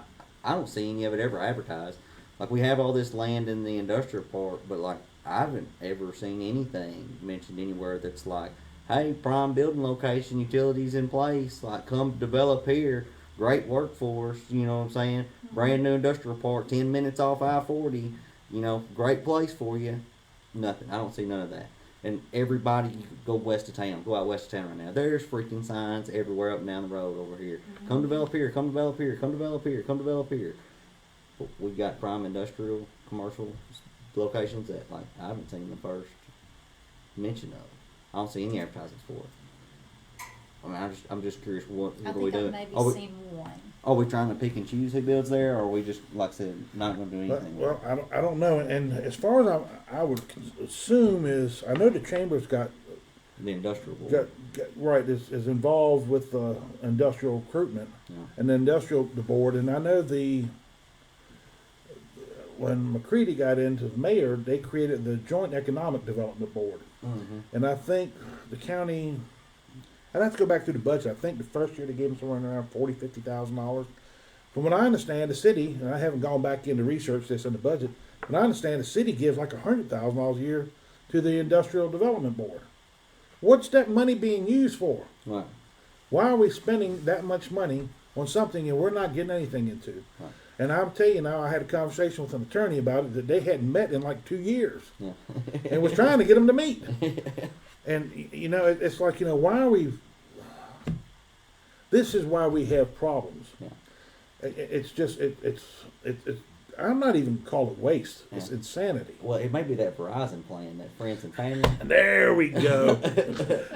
don't see any of it ever advertised. Like we have all this land in the industrial park, but like I haven't ever seen anything mentioned anywhere that's like, hey, prime building location, utilities in place, like come develop here. Great workforce, you know what I'm saying? Brand new industrial park, 10 minutes off I-40, great place for you. Nothing. I don't see none of that. And everybody, you could go west of town, go out west of town right now. There's freaking signs everywhere up and down the road over here. Come develop here, come develop here, come develop here, come develop here. But we've got prime industrial, commercial locations that, like, I haven't seen the first mention of. I don't see any advertisements for it. I mean, I'm just curious, what I are we think I've doing? maybe seen one. Are we trying to pick and choose who builds there, or are we just, like I said, not going to do anything? well, I don't know. And as far as I would assume is, I know the chamber's got The industrial board. right is involved with industrial recruitment Yeah. and the the board. And I know when McCready got into the mayor, they created the Joint Economic Development Board. Mm-hmm. And I think the county, I'd have to go back through the budget. I think the first year they gave them somewhere around $50,000. From what I understand, the city, and I haven't gone back in to research this in the budget, but I understand the city gives like $100,000 a year to the Industrial Development Board. What's that money being used for? Right. Why are we spending that much money on something and we're not getting anything into? Right. And I'll tell you now, I had a conversation with an attorney about it that they hadn't met in like 2 years Yeah. and was trying to get them to meet. And, it's like, why are we... This is why we have problems. Yeah. It's just, it's I'm not even call it waste. It's Yeah. insanity. Well, it may be that Verizon plan, that friends and family. There we go.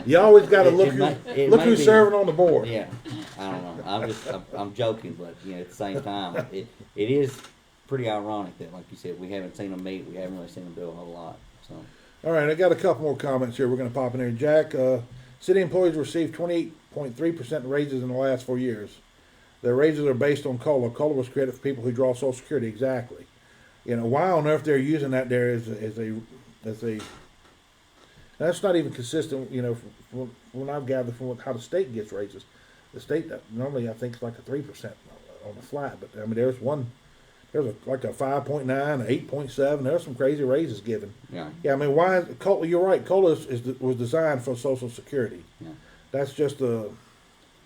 You always got to look It look may who's be- serving on the board. Yeah, I don't know. I'm joking, but at the same time, it is pretty ironic that, like you said, we haven't seen them meet. We haven't really seen them do a whole lot. So All right, I got a couple more comments here. We're going to pop in there. Jack, city employees received 28.3% raises in the last 4 years. Their raises are based on COLA. COLA was created for people who draw Social Security. Exactly. Why on earth they're using that there as a that's not even consistent. From when I've gathered from how the state gets raises. The state normally I think is like a 3% on the flat, but I mean there's like a 5.9, an 8.7. There's some crazy raises given. yeah, Yeah, I mean why? COLA, you're right. COLA was designed for Social Security. yeah. That's just a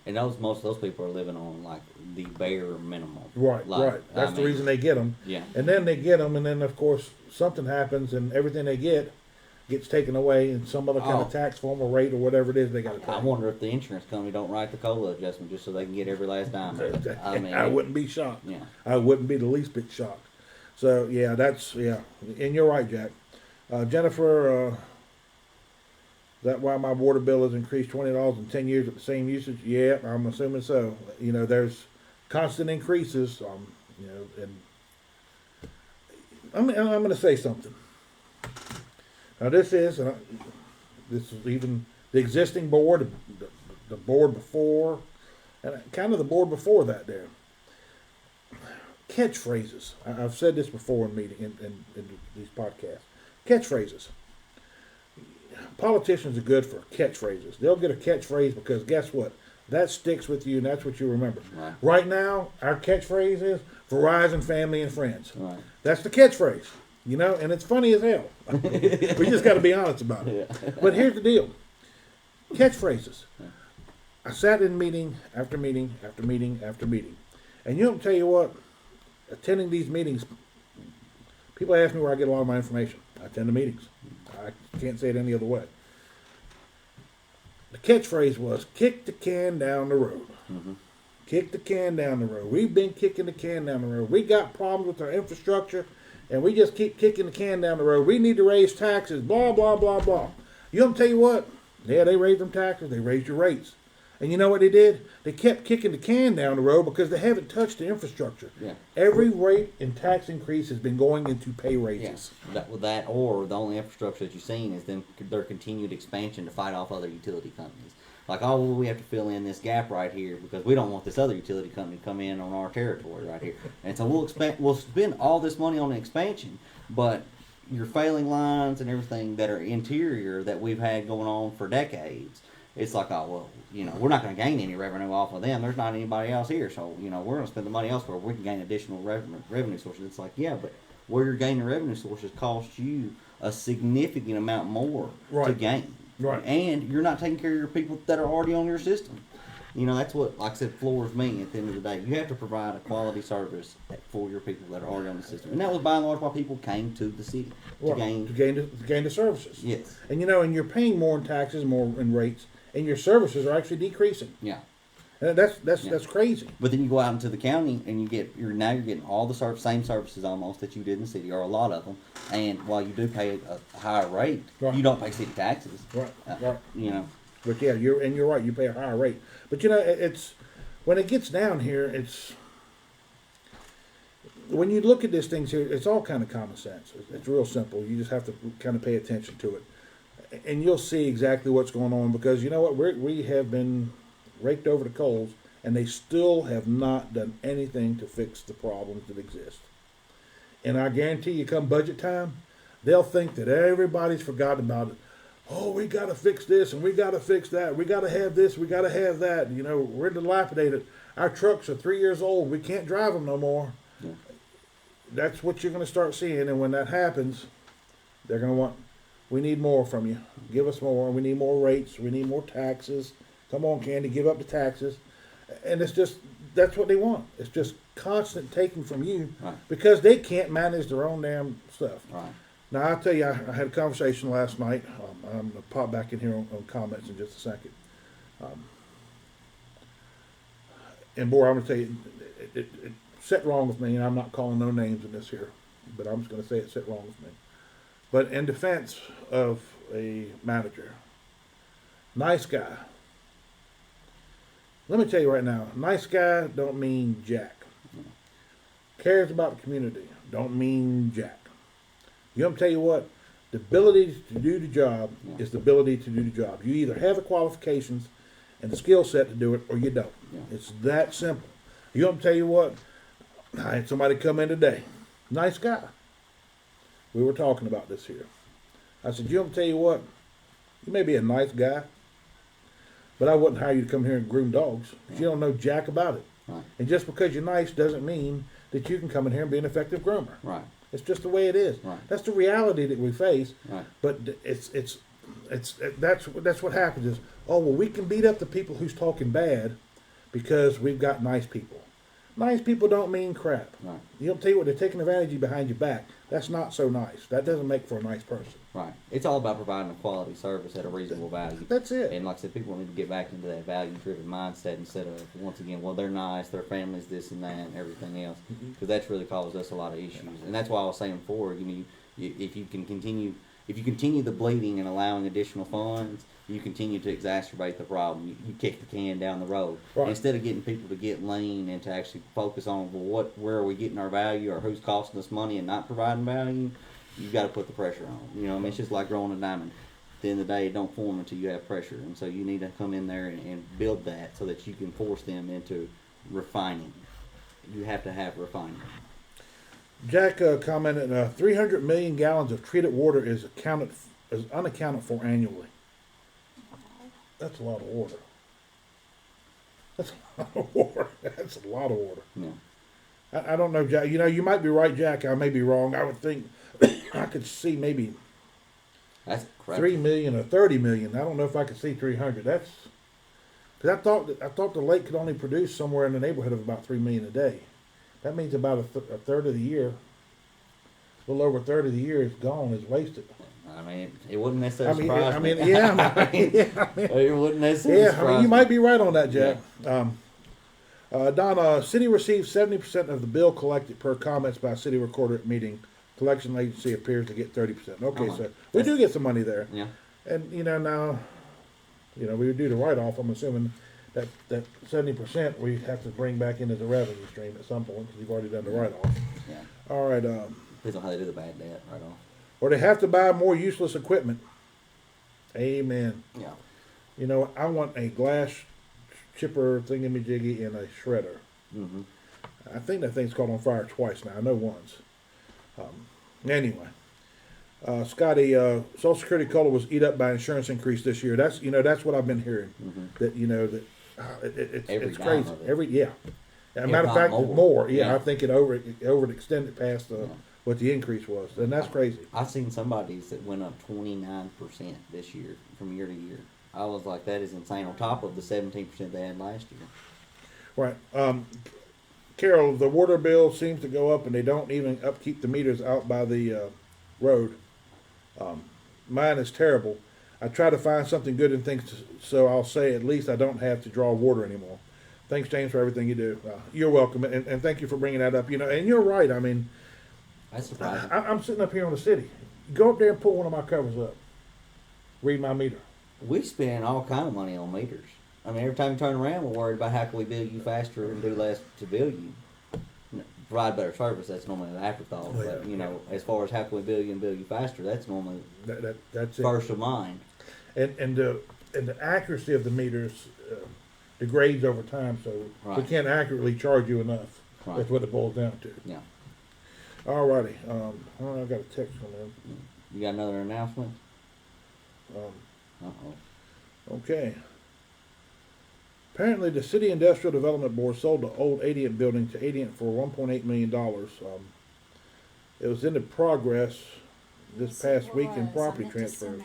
And most of those people are living on like the bare minimum. right. Like, Right. That's I the mean, reason they get them. Yeah, And then they get them, and then of course something happens, and everything they get gets taken away in some other kind Oh. of tax form or rate or whatever it is they got to pay. I wonder if the insurance company don't write the COLA adjustment just so they can get every last dime. of it. I mean, I wouldn't be shocked. Yeah, I wouldn't be the least bit shocked. So yeah, and you're right, Jack. Jennifer, is that why my water bill has increased $20 in 10 years at the same usage? Yeah, I'm assuming so. There's constant increases. And I'm going to say something. Now this is even the existing board, the board before, and kind of the board before that there. catchphrases. I've said this before in in these podcasts. Catchphrases. Politicians are good for catchphrases. They'll get a catchphrase because guess what? That sticks with you, and that's what you remember. Right. Right now, our catchphrase is Verizon Family and Friends. Right. That's the catchphrase, you know, and it's funny as hell. We just got to be honest about it. Yeah. But here's the deal: catchphrases. I sat in meeting after meeting after meeting after meeting, and you know, I'll tell you what, attending these meetings, people ask me where I get a lot of my information. I attend the meetings. I can't say it any other way. The catchphrase was "kick the can down the road." Mm-hmm. Kick the can down the road. We've been kicking the can down the road. We got problems with our infrastructure, and we just keep kicking the can down the road. We need to raise taxes. Blah blah blah blah. You know, I'm tell you what. Yeah, they raised them taxes. They raised your rates. And you know what they did? They kept kicking the can down the road because they haven't touched the infrastructure. Yeah. Every rate and tax increase has been going into pay Yeah. raises. That or the only infrastructure that you've seen is them their continued expansion to fight off other utility companies. Like, oh, well, we have to fill in this gap right here because we don't want this other utility company to come in on our territory right here. And so we'll spend all this money on the expansion, but your failing lines and everything that are interior that we've had going on for decades, it's like, oh, well, you know, we're not going to gain any revenue off of them. There's not anybody else here. So, you know, we're going to spend the money elsewhere. We can gain additional revenue sources. It's like, yeah, but where you're gaining revenue sources costs you a significant amount more to Right. gain. Right. And you're not taking care of your people that are already on your system. You know, that's what, like I said, floors mean at the end of the day. You have to provide a quality service for your people that are already on the system. And that was by and large why people came to the city to Right. gain. to gain the services. Yes. And you know, and you're paying more in taxes, more in rates, and your services are actually decreasing. Yeah. And Yeah. that's crazy. But then you go out into the county and you're getting all the same services almost that you did in the city, or a lot of them. And while you do pay a higher rate, Right. you don't pay city taxes. Right. Uh, Right. You know. But yeah, you're right. You pay a higher rate. But you know, it's when it gets down here, it's when you look at these things here, it's all kind of common sense. It's real simple. You just have to kind of pay attention to it, and you'll see exactly what's going on. Because you know what, we have been raked over the coals, and they still have not done anything to fix the problems that exist. And I guarantee you, come budget time, they'll think that everybody's forgotten about it. Oh, we got to fix this and we got to fix that. We got to have this. We got to have that. You know, we're dilapidated. Our trucks are 3 years old. We can't drive them no more. Yeah. That's what you're going to start seeing. And when that happens, they're going to want, we need more from you. Give us more. We need more rates. We need more taxes. Come on, Candy, give up the taxes. And it's just, that's what they want. It's just constant taking from you Right. because they can't manage their own damn stuff. Right. Now, I'll tell you, I had a conversation last night. I'm going to pop back in here on comments in just a second. And boy, I'm going to tell you, it set wrong with me, and I'm not calling no names in this here, but I'm just going to say it set wrong with me. But in defense of a manager, nice guy. Let me tell you right now, nice guy don't mean jack. Cares about the community don't mean jack. You know, I'm tell you what, the ability to do the job is the ability to do the job. You either have the qualifications and the skill set to do it, or you don't. Yeah. It's that simple. You know, I'm tell you what, I had somebody come in today, nice guy. We were talking about this here. I said, you know, I'm tell you what, you may be a nice guy, but I wouldn't hire you to come here and groom dogs. You don't know jack about it. Right. And just because you're nice doesn't mean that you can come in here and be an effective groomer. Right. It's just the way it is. Right. That's the reality that we face. Right. But that's what happens is, oh well, we can beat up the people who's talking bad because we've got nice people. Nice people don't mean crap. Right. You don't tell you what, they're taking advantage of you behind your back. That's not so nice. That doesn't make for a nice person. Right. It's all about providing a quality service at a reasonable value. That's it. And like I said, people need to get back into that value-driven mindset instead of, once again, well, they're nice, their family's this and that, and everything else, because that's really caused us a lot of issues. And that's why I was saying before, you know, if you continue the bleeding and allowing additional funds, you continue to exacerbate the problem. You kick the can down the road. Right. Instead of getting people to get lean and to actually focus on, well, where are we getting our value, or who's costing us money and not providing value, you've got to put the pressure on. You know, I mean, it's just like growing a diamond. At the end of the day, it don't form until you have pressure. And so you need to come in there and build that so that you can force them into refining. you have to have refinery. Jack commented, 300 million gallons of treated water is unaccounted for annually. That's a lot of water. That's a lot of water. That's a lot of water. Yeah. I don't know, Jack. You know, you might be right, Jack. I may be wrong. I would think I could see maybe That's crap. 3 million or 30 million. I don't know if I could see 300. That's because I thought the lake could only produce somewhere in the neighborhood of about 3 million a day. That means about a third of the year, a little over a third of the year is gone, is wasted. I mean, it wouldn't necessarily surprise I me. mean, yeah, It wouldn't necessarily yeah. surprise You me. might be right on that, Jack. Don, city receives 70% of the bill collected per comments by city recorder at meeting. Collection agency appears to get 30%. Okay, Uh-huh. so we do get some money there. Yeah. And now, we would do the write-off. I'm assuming that 70% we have to bring back into the revenue stream at some point because you've already done the write-off. Yeah. All right. Depends on how they do the bad debt right off. Or they have to buy more useless equipment. Amen. Yeah. I want a glass chipper thingamajiggy and a shredder. Mm-hmm. I think that thing's caught on fire twice now. I know once. Anyway, Scotty, Social Security COLA was eat up by insurance increase this year. That's what I've been hearing. Mm-hmm. That Every it's dime crazy. of it. As a If matter of not fact, more. more. Yeah, Yeah. I think it overextended past Yeah. what the increase was, and that's crazy. I've seen somebody's that went up 29% this year from year to year. I was like, that is insane. On top of the 17% they had last year. Right. Carol, the water bill seems to go up, and they don't even upkeep the meters out by the road. Mine is terrible. I try to find something good in things, so I'll say at least I don't have to draw water anymore. Thanks, James, for everything you do. You're welcome, and thank you for bringing that up. And you're right. I mean, That's surprising. I'm sitting up here on the city. Go up there and pull one of my covers up. Read my meter. We spend all kind of money on meters. I mean, every time you turn around, we're worried about how can we bill you faster and do less to bill you. Provide better service, that's normally an afterthought. Oh, yeah, But, as far as how can we bill you and bill you faster, that's normally That's it. first of mind. And the accuracy of the meters degrades over time, so we Right. can't accurately charge you enough. Right. That's what it boils down to. Yeah. Alrighty. I got a text from them. You got another announcement? Um, Uh-oh. okay. Apparently, the City Industrial Development Board sold the old Adient building to Adient for $1.8 million. It was into progress this past week in property transfers.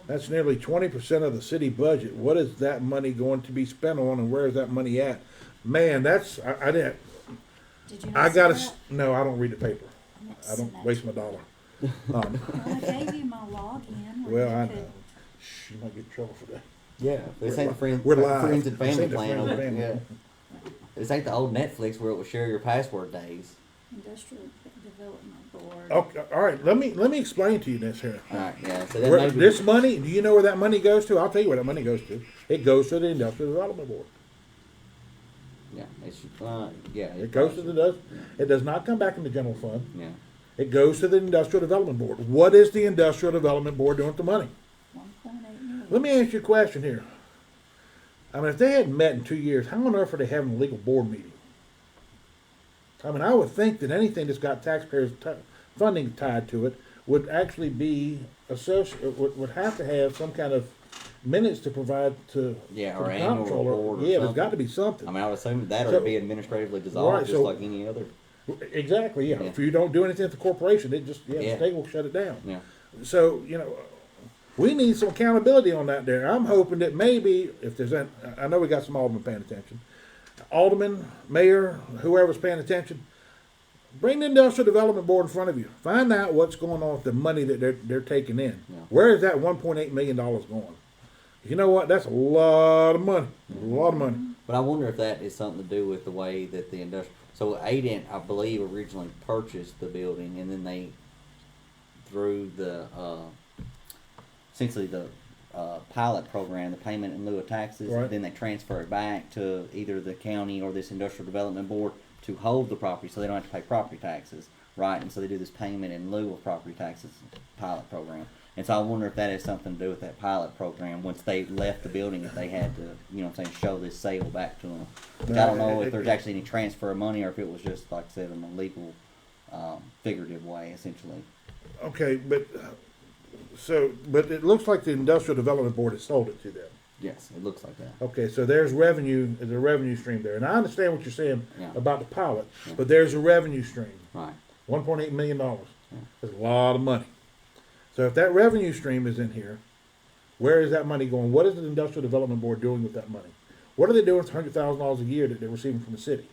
That's nearly 20% of the city budget. What is that money going to be spent on, and where is that money at? Man, I didn't. Did you I not gotta. see that? No, I don't read the paper. meant to I send don't that waste to my you. dollar. Well, I gave you my login. Well, where I you know. could- Shh, you might get in trouble for that. Yeah. This ain't the friends, We're live. friends and This family ain't the plan friends over and Yeah. family. This ain't the old Netflix where it will share your password days. Industrial Development Board. Okay, all right. Let me explain to you this here. Alright, yeah. So that Where, may be, this money, do you know where that money goes to? I'll tell you where that money goes to. It goes to the Industrial Development Board. yeah, It goes to the it does not come back in the general fund. yeah. It goes to the Industrial Development Board. What is the Industrial Development Board doing with the money? 1.8 million. Let me ask you a question here. I mean, if they hadn't met in 2 years, how on earth are they having a legal board meeting? I mean, I would think that anything that's got taxpayers' funding tied to it would actually be would have to have some kind of minutes to provide to Yeah, to or the annual comptroller. report or Yeah, there's something. got to be something. I mean, I would assume that So- would be administratively dissolved Right, just so- like any other. Exactly. Yeah. Yeah. If you don't do anything at the corporation, it just the Yeah. state will shut it down. Yeah. So, we need some accountability on that there. I'm hoping that maybe, if there's I know we got some aldermen paying attention. Alderman, mayor, whoever's paying attention, bring the Industrial Development Board in front of you. Find out what's going on with the money that they're taking in. Yeah. Where is that $1.8 million going? You know what? That's a lot of money. A lot of money. But I wonder if that is something to do with the way that the industrial. So Adient, I believe, originally purchased the building, and then they, through the essentially the pilot program, the payment in lieu of taxes, Right. then they transfer it back to either the county or this industrial development board to hold the property, so they don't have to pay property taxes, right? And so they do this payment in lieu of property taxes pilot program. And so I wonder if that has something to do with that pilot program. Once they left the building, if they had to, you know what I'm saying, show this sale back to them. I don't know if there's actually any transfer of money or if it was just, like I said, in a legal, figurative way, essentially. Okay, but but it looks like the Industrial Development Board has sold it to them. Yes, it looks like that. Okay, so there's a revenue stream there, and I understand what you're saying Yeah. about the pilot, Yeah. but there's a revenue stream. Right. $1.8 million. Yeah. That's a lot of money. So if that revenue stream is in here, where is that money going? What is the Industrial Development Board doing with that money? What are they doing with $100,000 a year that they're receiving from the city?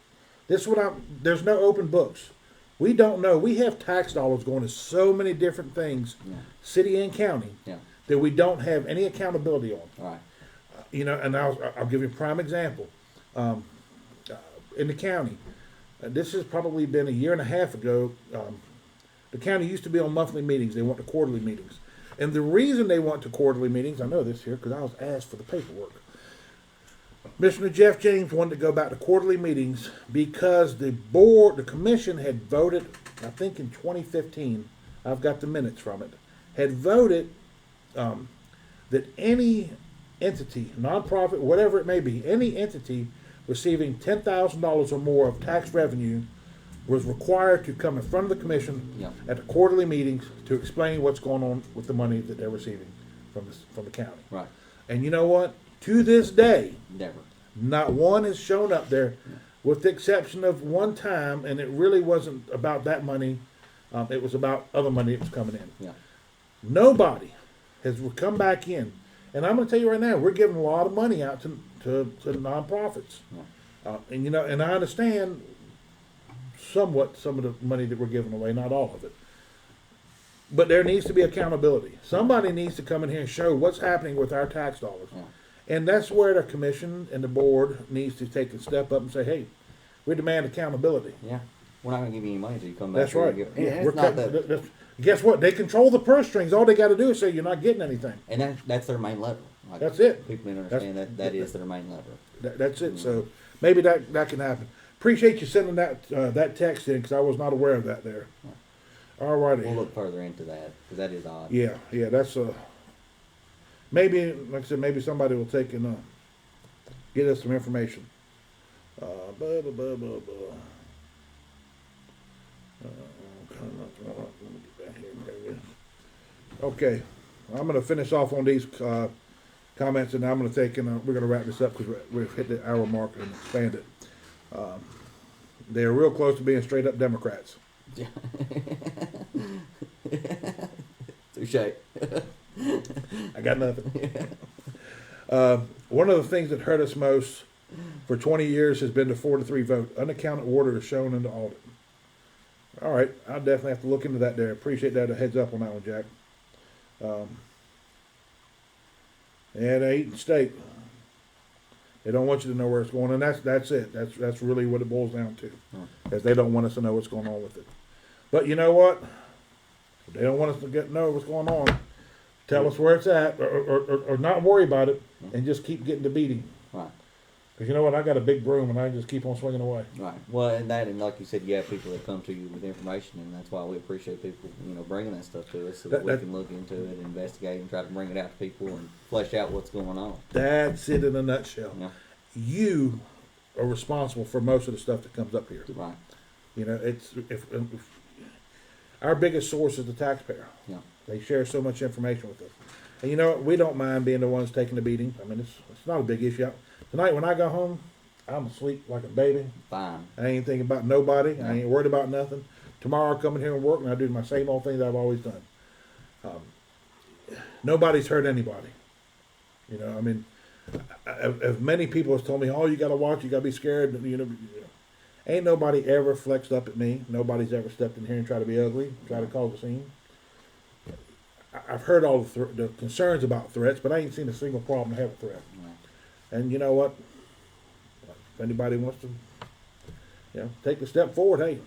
This is what there's no open books. We don't know. We have tax dollars going to so many different things, Yeah. city and county, Yeah. that we don't have any accountability on. Right. You know, and I'll give you a prime example. In the county, this has probably been a year and a half ago. The county used to be on monthly meetings. They went to quarterly meetings. And the reason they went to quarterly meetings, I know this here because I was asked for the paperwork. Commissioner Jeff James wanted to go back to quarterly meetings because the commission had voted, I think in 2015, I've got the minutes from it, had voted that any entity, nonprofit, whatever it may be, any entity receiving $10,000 or more of tax revenue was required to come in front of the commission Yeah. at the quarterly meetings to explain what's going on with the money that they're receiving from the county. Right. And you know what? To this day, Never. not one has shown up there, with the exception of one time, and it really wasn't about that money. It was about other money that was coming in. Yeah. Nobody has come back in. And I'm going to tell you right now, we're giving a lot of money out to nonprofits. Yeah. And you know, and I understand somewhat some of the money that we're giving away, not all of it. But there needs to be accountability. Somebody needs to come in here and show what's happening with our tax dollars. Yeah. And that's where the commission and the board needs to take a step up and say, hey, we demand accountability. Yeah. We're not going to give you any money until you come back. That's here right. and give- Yeah, and we're it's not cutting- that, guess what? They control the purse strings. All they got to do is say you're not getting anything. and that's their main lever. Like, That's it. People need to understand that is their main lever. That's it. So maybe that can happen. Appreciate you sending that text in because I was not aware of that there. All righty. We'll look further into that because that is odd. Yeah, that's maybe, like I said, maybe somebody will take and get us some information. Let me get back here. There it is. Okay, I'm going to finish off on these comments, and I'm going to take and we're going to wrap this up because we've hit the hour mark and expand it. They're real close to being straight up Democrats. Touche. I got nothing. One of the things that hurt us most for 20 years has been the 4-3 vote. Unaccounted water is shown in the audit. All right, I'll definitely have to look into that there. Appreciate that. A heads up on that one, Jack. And Eaton State. They don't want you to know where it's going, and that's it. That's really what it boils down to, is they don't want us to know what's going on with it. But you know what? If they don't want us to know what's going on, tell us where it's at, or not worry about it, and just keep getting the beating. Right. Because you know what? I got a big broom, and I just keep on swinging away. Right. Well, and like you said, you have people that come to you with information, and that's why we appreciate people, bringing that stuff to us so that we can look into it, investigate, and try to bring it out to people and flesh out what's going on. That's it in a nutshell. Yeah. You are responsible for most of the stuff that comes up here. Right. You know, it's if our biggest source is the taxpayer. Yeah. They share so much information with us, and you know what? We don't mind being the ones taking the beating. I mean, it's not a big issue. Tonight when I go home, I'm asleep like a baby. Fine. I ain't thinking about nobody. Yeah. I ain't worried about nothing. Tomorrow I'll come in here and work, and I do my same old thing that I've always done. Nobody's hurt anybody. You know, I mean, as many people have told me, "Oh, you got to watch. You got to be scared." Ain't nobody ever flexed up at me. Nobody's ever stepped in here and tried to be ugly, try to cause a scene. I've heard all the concerns about threats, but I ain't seen a single problem to have a threat. Right. And you know what? If anybody wants to, take a step forward, hey,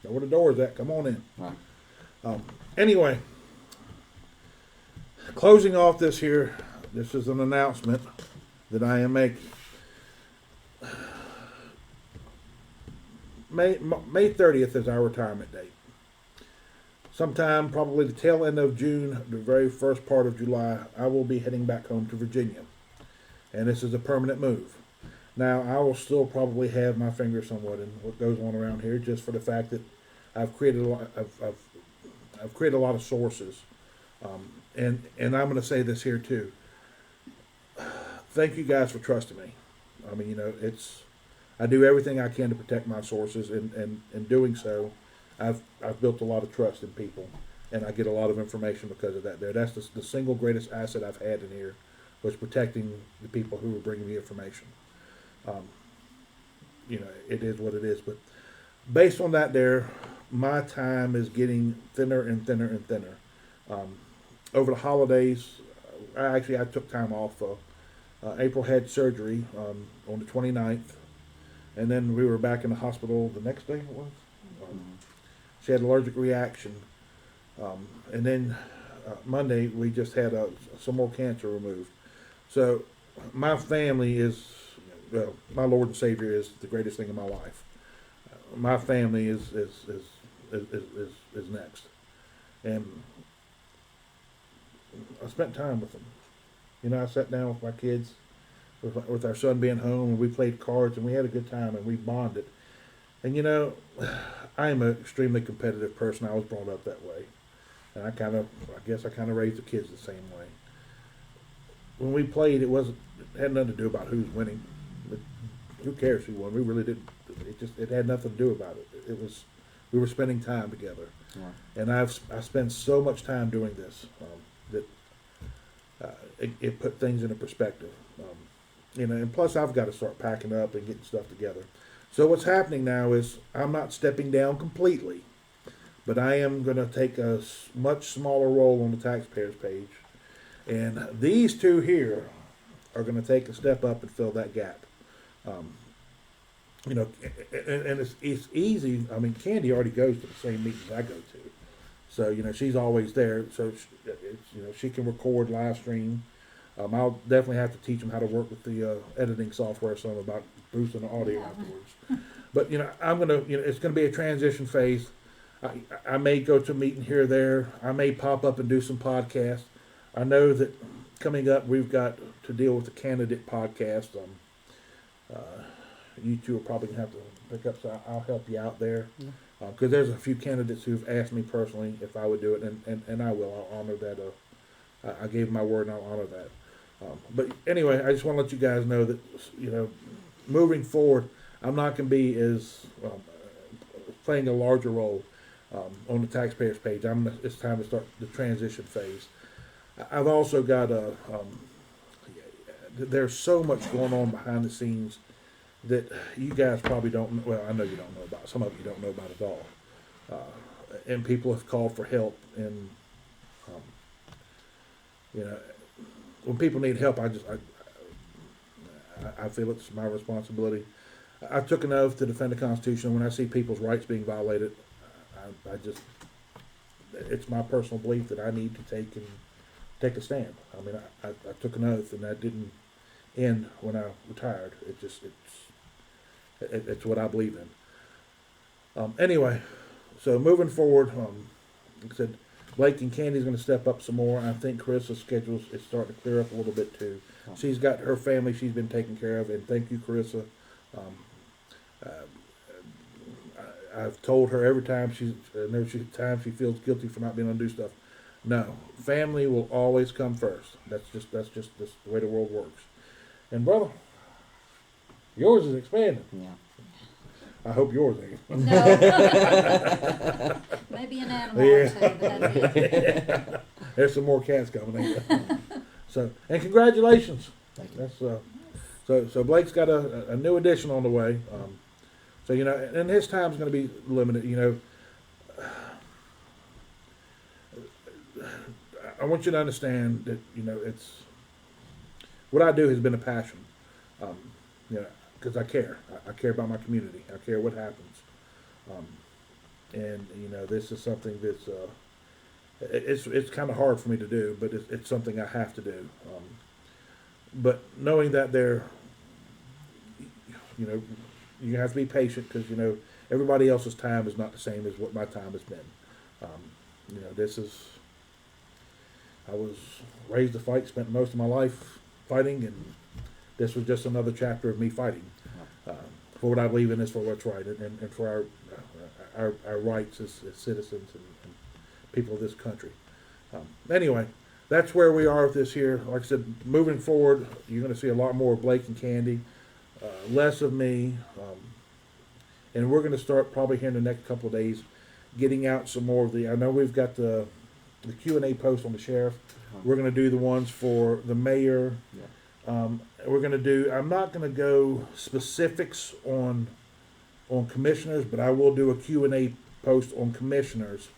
know where the door is at. Come on in. Right. Anyway, closing off this here, this is an announcement that I am making. May 30th is our retirement date. sometime probably the tail end of June, the very first part of July, I will be heading back home to Virginia. And this is a permanent move. Now, I will still probably have my finger somewhat in what goes on around here, just for the fact that I've created a lot. I've created a lot of sources, and I'm going to say this here too. Thank you guys for trusting me. I mean, you know, I do everything I can to protect my sources, and in doing so, I've built a lot of trust in people, and I get a lot of information because of that. That's the single greatest asset I've had in here, was protecting the people who were bringing me information. You know, it is what it is. But based on that, my time is getting thinner and thinner and thinner. Over the holidays, I took time off. April had surgery on the 29th, and then we were back in the hospital the next day. It was. She had an allergic reaction, and then Monday we just had some more cancer removed. So my family is, well, my Lord and Savior is the greatest thing in my life. My family is next, and I spent time with them. You know, I sat down with my kids, with our son being home, and we played cards, and we had a good time, and we bonded. And you know, I am an extremely competitive person. I was brought up that way, and I guess I kind of raised the kids the same way. When we played, it had nothing to do about who's winning. But who cares who won? We really didn't. It had nothing to do about it. We were spending time together, and I spent so much time doing this that it put things into perspective. You know, and plus I've got to start packing up and getting stuff together. So what's happening now is I'm not stepping down completely, but I am going to take a much smaller role on the taxpayers page, and these two here are going to take a step up and fill that gap. You know, and it's easy. I mean, Candy already goes to the same meetings I go to, so you know she's always there. So she can record live stream. I'll definitely have to teach them how to work with the editing software, some about boosting the audio afterwards. But you know, it's gonna be a transition phase. I may go to a meeting here or there. I may pop up and do some podcasts. I know that coming up, we've got to deal with the candidate podcast. You two are probably gonna have to pick up, so I'll help you out there. Because there's a few candidates who've asked me personally if I would do it, and I will. I'll honor that. I gave my word, and I'll honor that. But anyway, I just want to let you guys know that, you know, moving forward, I'm not going to be as playing a larger role on the taxpayers page. It's time to start the transition phase. I've also got there's so much going on behind the scenes that you guys probably don't know. Well, I know you don't know about. Some of you don't know about at all. And people have called for help. And you know, when people need help, I feel it's my responsibility. I took an oath to defend the Constitution. When I see people's rights being violated, it's my personal belief that I need to take a stand. I mean, I took an oath, and that didn't end when I retired. It's what I believe in. Anyway, so moving forward, like I said, Blake and Candy's going to step up some more. I think Carissa's schedule is starting to clear up a little bit too. She's got her family she's been taking care of, and thank you, Carissa. I've told her every time she feels guilty for not being able to do stuff. No, family will always come first. That's just the way the world works. And brother, yours is expanding. Yeah. I hope yours ain't. No. Maybe an animal or two, but that's it. There's some more cats coming. Ain't there? So, and congratulations. Thank you. That's so Blake's got a new addition on the way. So you know, and his time's going to be limited. You know, I want you to understand that you know it's what I do has been a passion. You know, because I care. I care about my community. I care what happens. And you know, this is something that's it's kind of hard for me to do, but it's something I have to do. But knowing that you know, you have to be patient because you know everybody else's time is not the same as what my time has been. you know, I was raised to fight, spent most of my life fighting, and this was just another chapter of me fighting for what I believe in is for what's right, and for our rights as citizens and people of this country. Anyway, that's where we are with this here. Like I said, moving forward, you're going to see a lot more of Blake and Candy, less of me, and we're going to start probably here in the next couple of days getting out some more of the. I know we've got the Q&A post on the sheriff. We're going to do the ones for the mayor. Yeah. We're going to do. I'm not going to go specifics on commissioners, but I will do a Q&A post on commissioners.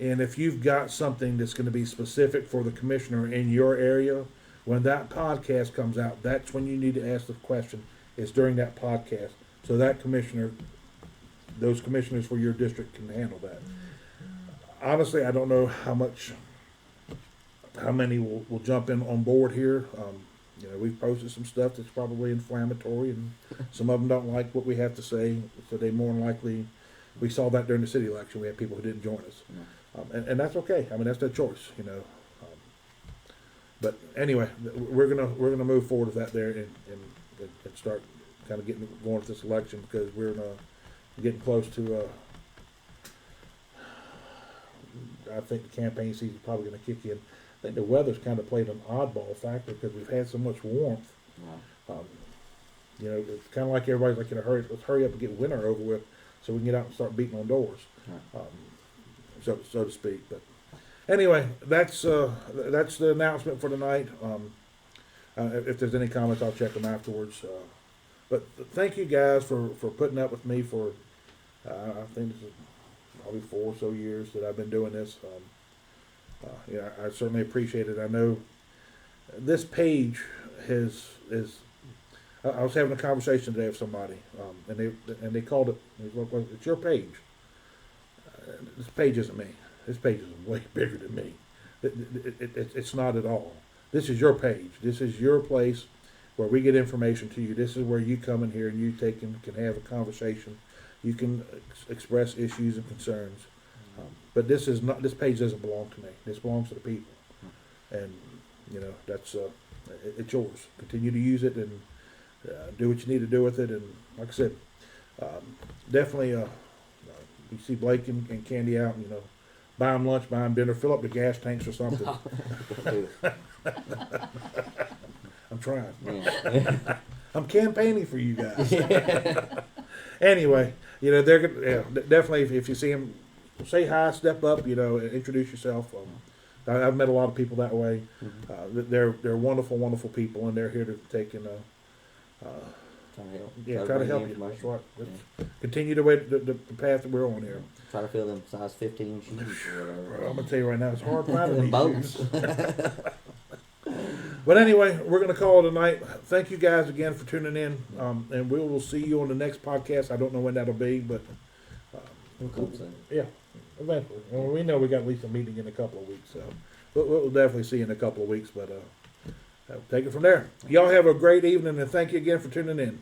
And if you've got something that's going to be specific for the commissioner in your area, when that podcast comes out, that's when you need to ask the question. It's during that podcast, so that commissioner, those commissioners for your district can handle that. Honestly, I don't know how many will jump in on board here. You know, we've posted some stuff that's probably inflammatory, and some of them don't like what we have to say, so they more than likely. We saw that during the city election. We had people who didn't join us, and that's okay. I mean, that's their choice, you know. But anyway, we're gonna move forward with that there and start kind of getting going with this election, because we're getting close to. I think the campaign season is probably going to kick in. I think the weather's kind of played an oddball factor because we've had so much warmth. Right. You know, it's kind of like everybody's like in a hurry. Let's hurry up and get winter over with, so we can get out and start beating on doors, Right. so to speak. But anyway, that's the announcement for tonight. If there's any comments, I'll check them afterwards. But thank you guys for putting up with me for. I think this is probably 4 or so years that I've been doing this. Yeah, I certainly appreciate it. I know this page is. I was having a conversation today with somebody, and they called it. Well, it's your page. This page isn't me. This page is way bigger than me. It's not at all. This is your page. This is your place where we get information to you. This is where you come in here and you can have a conversation. You can express issues and concerns. But this page doesn't belong to me. This belongs to the people. And, you know, that's, it's yours. Continue to use it and do what you need to do with it. And like I said, definitely, you see Blake and Candy out, and, you know, buy them lunch, buy them dinner, fill up the gas tanks or something. I'm trying. Yeah. I'm campaigning for you guys. Anyway, you know, they're definitely, if you see them, say hi, step up, you know, introduce yourself. I've met a lot of people that way. They're wonderful, wonderful people, and they're here to take and try to help you. That's right. Continue the path that we're on here. Try to fill them size 15 shoes or whatever. I'm gonna tell you right now, it's hard finding Them these boats. shoes. But anyway, we're gonna call it a night. Thank you guys again for tuning in, and we will see you on the next podcast. I don't know when that'll be, but We'll come soon. yeah, eventually. And we know we got at least a meeting in a couple of weeks, so we'll definitely see you in a couple of weeks. But take it from there. Y'all have a great evening, and thank you again for tuning in.